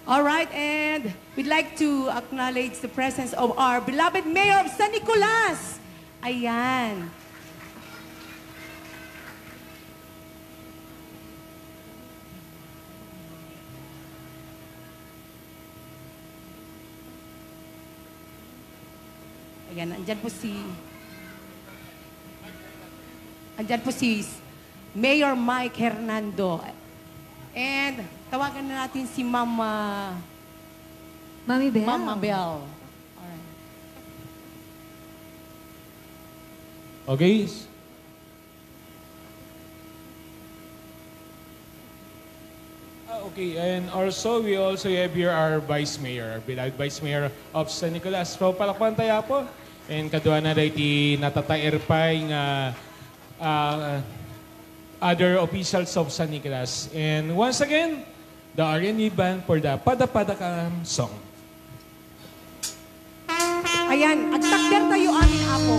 Speaker 4: All right, and we'd like to acknowledge the presence of our beloved Mayor of San Nicolas. Ayan. Ayan, andyan po si Mayor Mike Hernando. And tawagan na natin si Mama
Speaker 3: Mami Bell.
Speaker 4: Bell.
Speaker 5: Okay? Okay, and also, we also have here our Vice Mayor, our beloved Vice Mayor of San Nicolas. So, palakpan tayo po. And kaduan na iti natatairpay nga other officials of San Nicolas. And once again, the R&B Band for the Pada-Pada-Kam song.
Speaker 4: Ayan, agtakder tayo amin apo.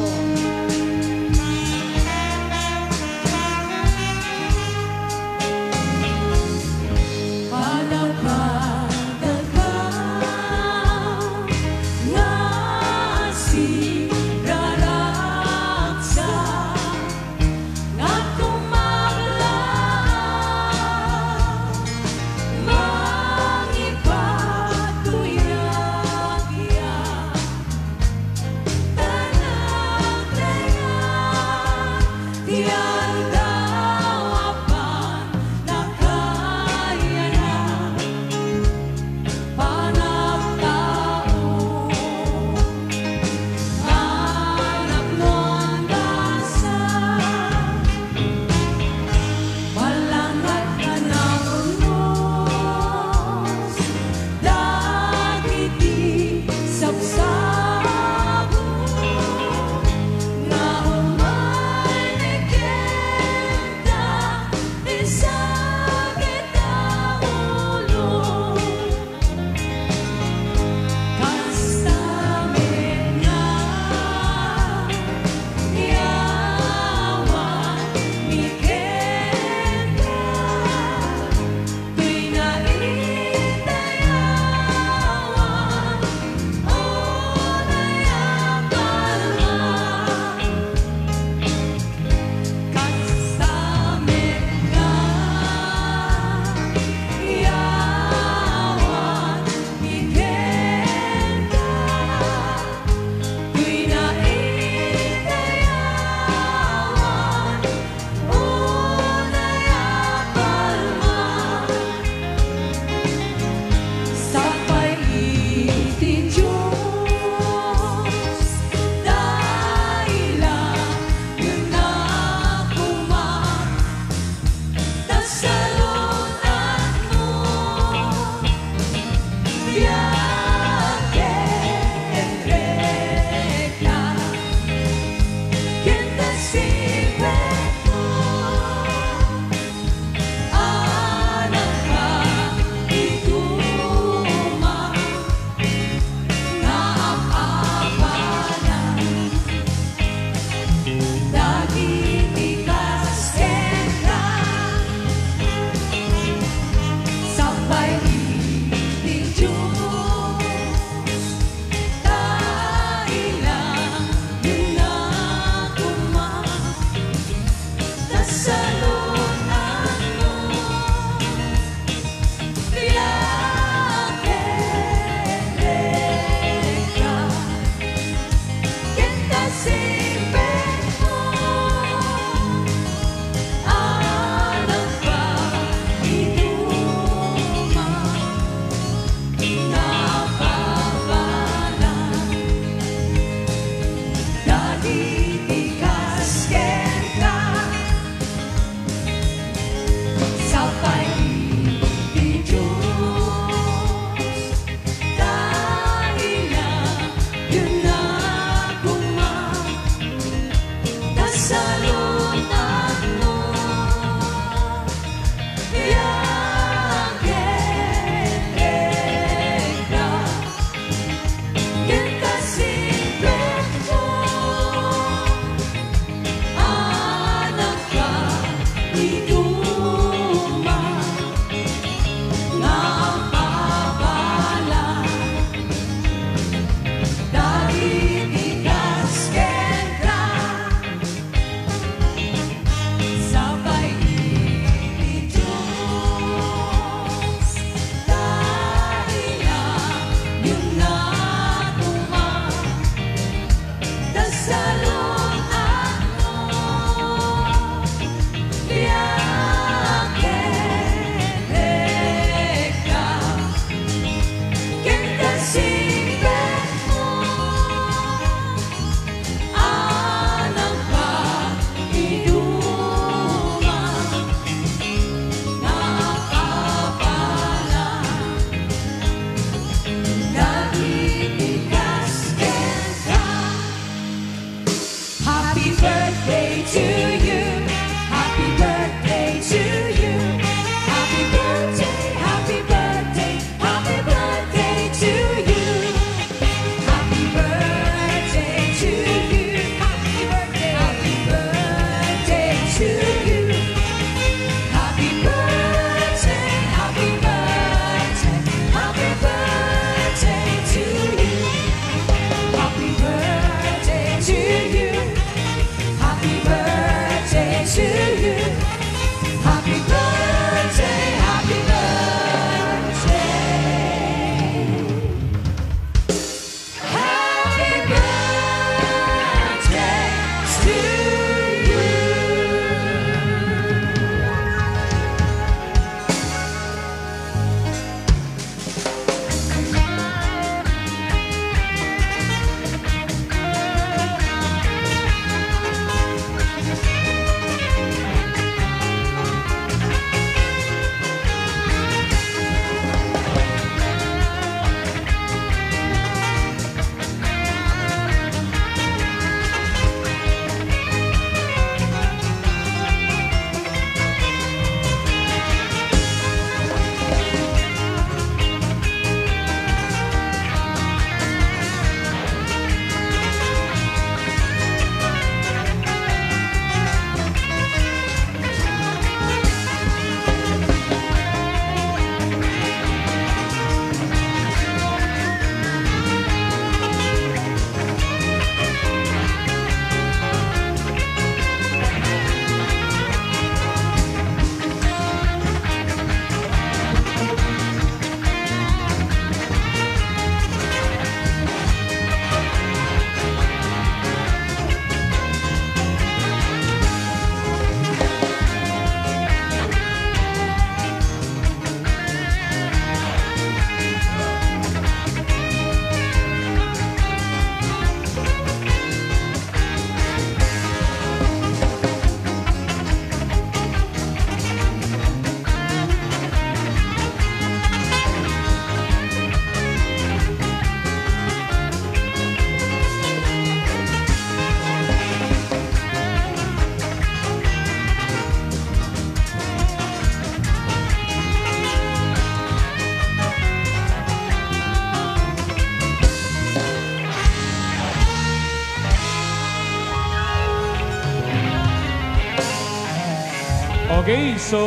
Speaker 5: Okay, so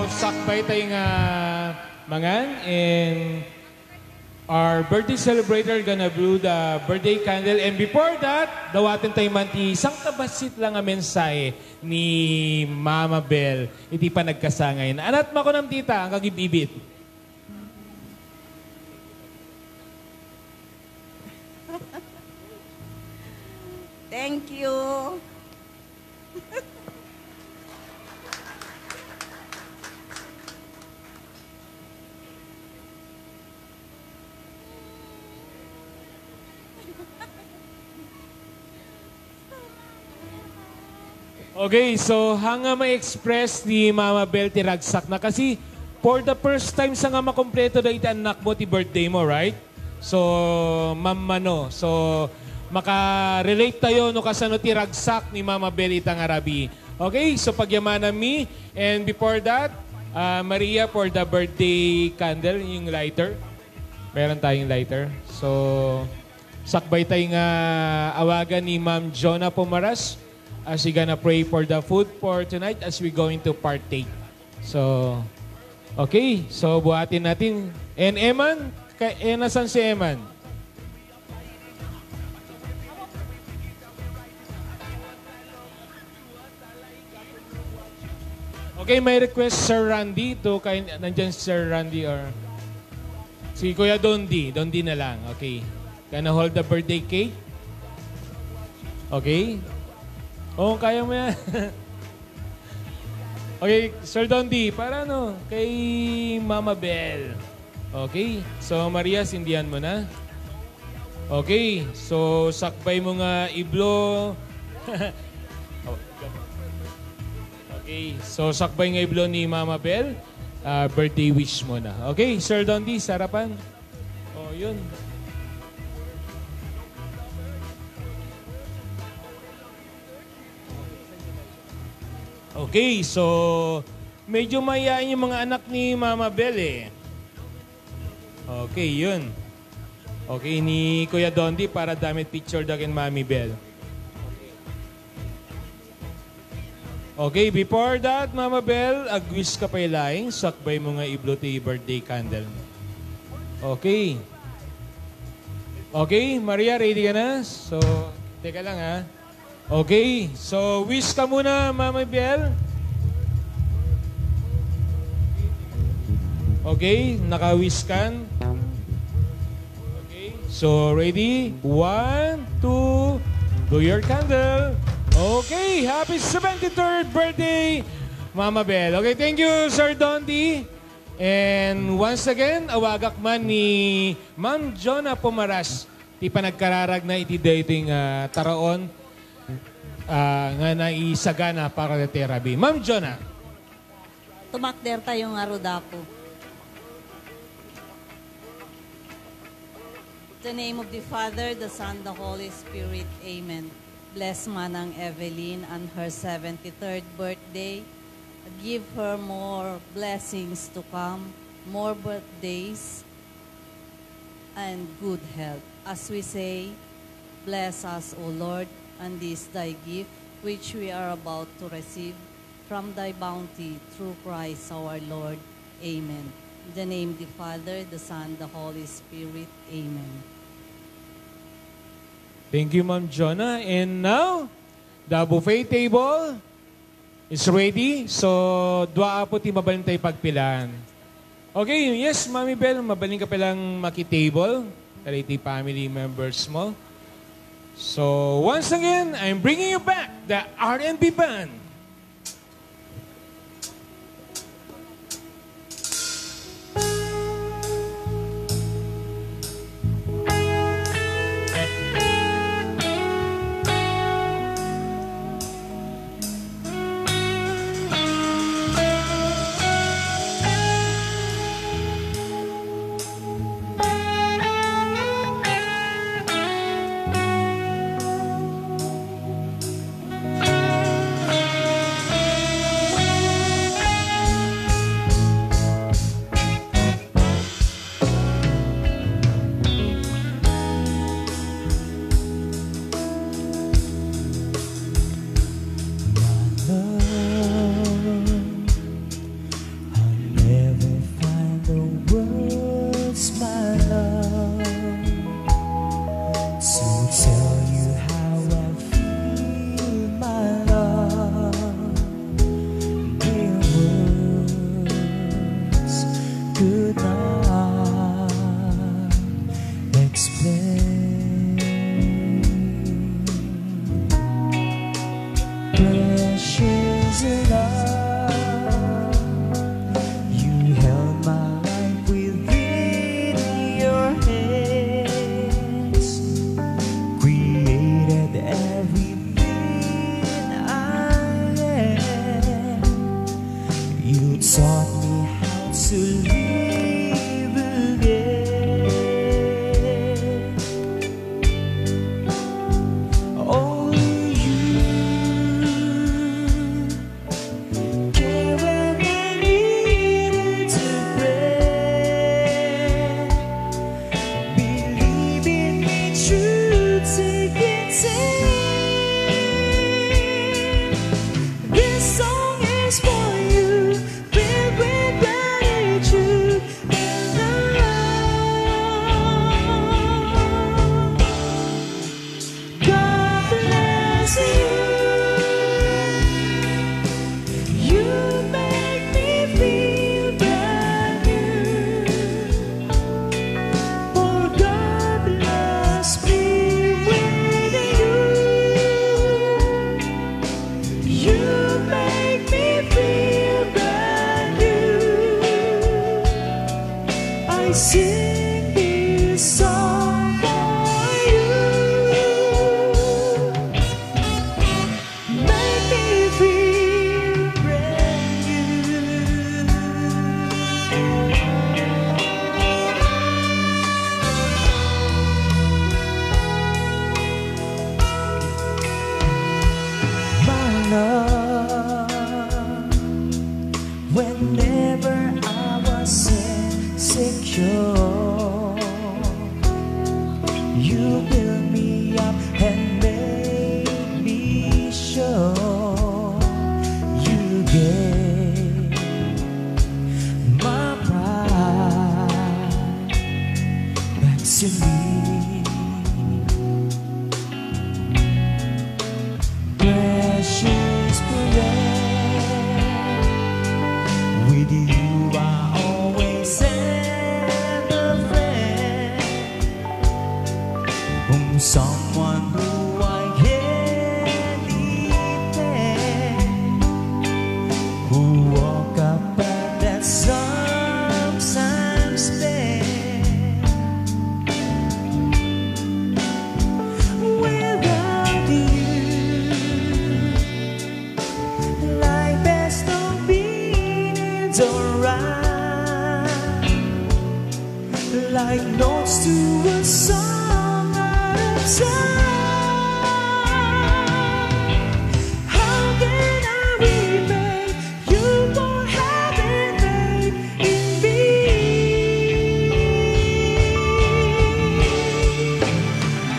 Speaker 5: sakbay tayo nga mangan and our birthday celebrator gonna blow the birthday candle. And before that, dawatin tayo man ti isang tabasit lang ang mensahe ni Mama Bel. Iti pa nagkasangay. Anat makunam tita, ang kagibibit.
Speaker 7: Thank you.
Speaker 5: Okay, so hanga ma-express ni Mama Bel ti ragsak na kasi for the first time sa nga makompleto da iti anak mo ti birthday mo, right? So, mamano. So, maka-relate tayo no kasano ti ragsak ni Mama Bel itang Arabi. Okay, so pagyamanan mi. And before that, Maria for the birthday candle, yung lighter. Meron tayong lighter. So, sakbay tayong awagan ni Ma'am Jonah Pomaras as we gonna pray for the food for tonight as we going to partake. So, okay. So, buhatin natin. And Eman, nasan si Eman? Okay, may request Sir Randy to nandyan Sir Randy or si Kuya Dondi. Dondi na lang. Okay. Gonna hold the birthday cake. Okay. Oo, kaya mo yan. Okay, Sir Dondi, para ano, kay Mama Bel. Okay, so Maria, sindihan mo na. Okay, so sakbay mo nga iblo. Okay, so sakbay nga iblo ni Mama Bel. Birthday wish mo na. Okay, Sir Dondi, sarapan. Oh, yun. Okay, so medyo mayayain yung mga anak ni Mama Bel eh. Okay, yun. Okay, ni Kuya Dondi para damit picture dakin Mami Bel. Okay, before that, Mama Bel, agwis ka pa ilaing, sakbay mo nga iblo ti birthday candle. Okay. Okay, Maria, ready ka na? So, teka lang ha. Okay, so wish ka muna, Mama Bel. Okay, naka-wish kan. Okay, so ready? 1, 2, blow your candle. Okay, happy 73rd birthday, Mama Bel. Okay, thank you, Sir Dondi. And once again, awagak man ni Ma'am Jonah Pomaras. Ti panagkararag na iti dating taraon. Nga naisagana para sa therapy. Ma'am Jonah.
Speaker 7: Tumakder tayong arudapo. In the name of the Father, the Son, the Holy Spirit. Amen. Bless Manang Evelyn on her 73rd birthday. Give her more blessings to come, more birthdays, and good health. As we say, bless us, O Lord, and this thy gift, which we are about to receive from thy bounty through Christ our Lord. Amen. In the name of the Father, the Son, the Holy Spirit. Amen.
Speaker 5: Thank you, Ma'am Jonah. And now, the buffet table is ready. So, dua po ti mabalin tayo pagpilan. Okay, yes, Mami Bel, mabalin ka palang maki-table. Kariti family members mo. So, once again, I'm bringing you back the R&B band.
Speaker 1: tell you how I feel, my love. Mere words could not explain. Precious love, you held my life within your hands, created everything I am. You taught me how to live again. Only you care when I needed to pray. Believe in me, true, take it, take. This song is for you, filled with gratitude and love. God bless you. You make me feel brand new. Oh, God bless me with you. You make me feel brand new. I sing this song for you. Make me feel brand new. My love, whenever I was insecure, you built me up and made me sure. You gave my pride back to me. Precious friend, with you I always am a friend. Someone who I can depend, who walk up and that sometimes stand. Without you, life has no meaning or rhyme, like notes to a song out of time. How can I repay you for having faith in me?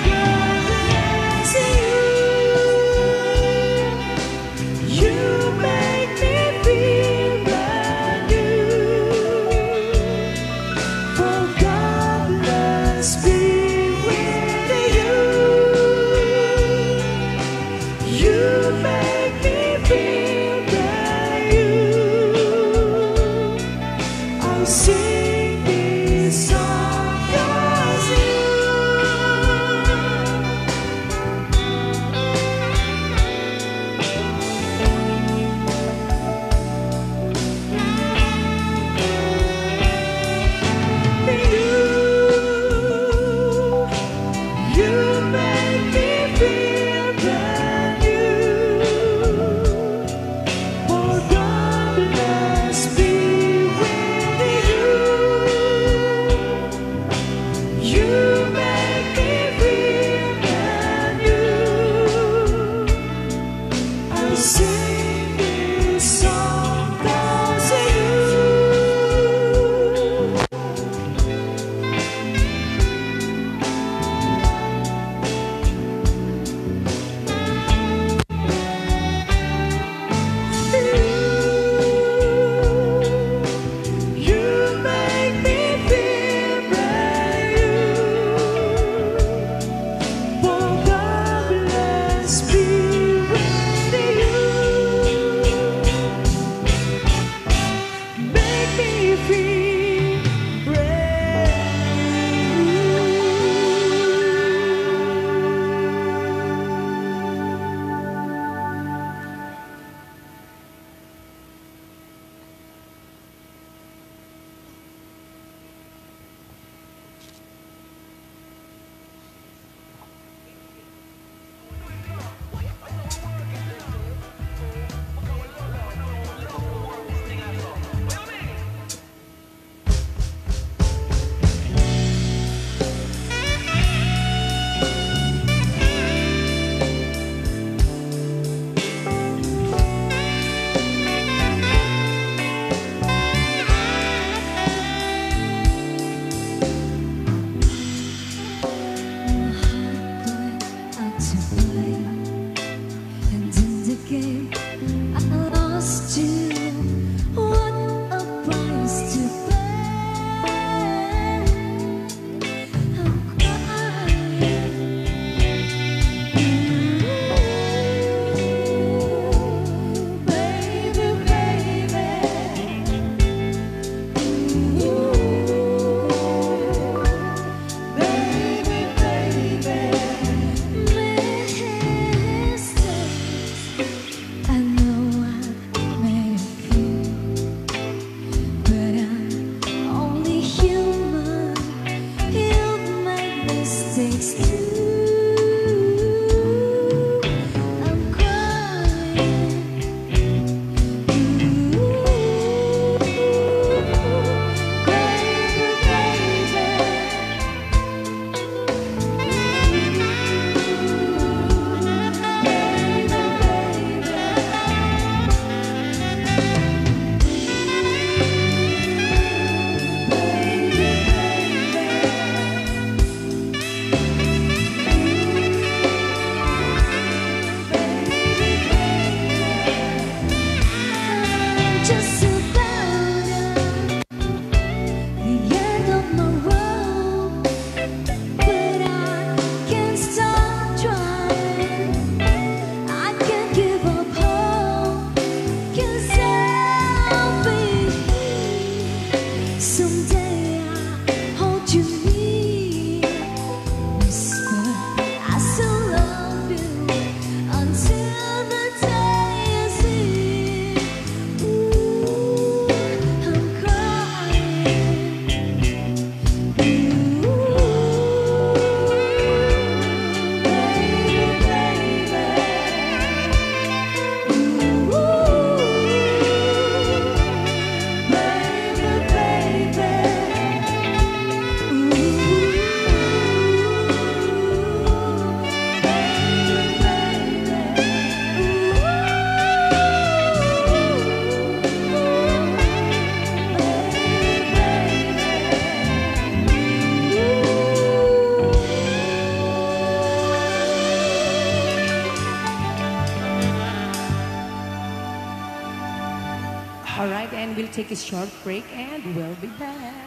Speaker 1: God bless you. You make me feel brand new. For God bless me with you.
Speaker 4: and we'll take a short break and we'll be back.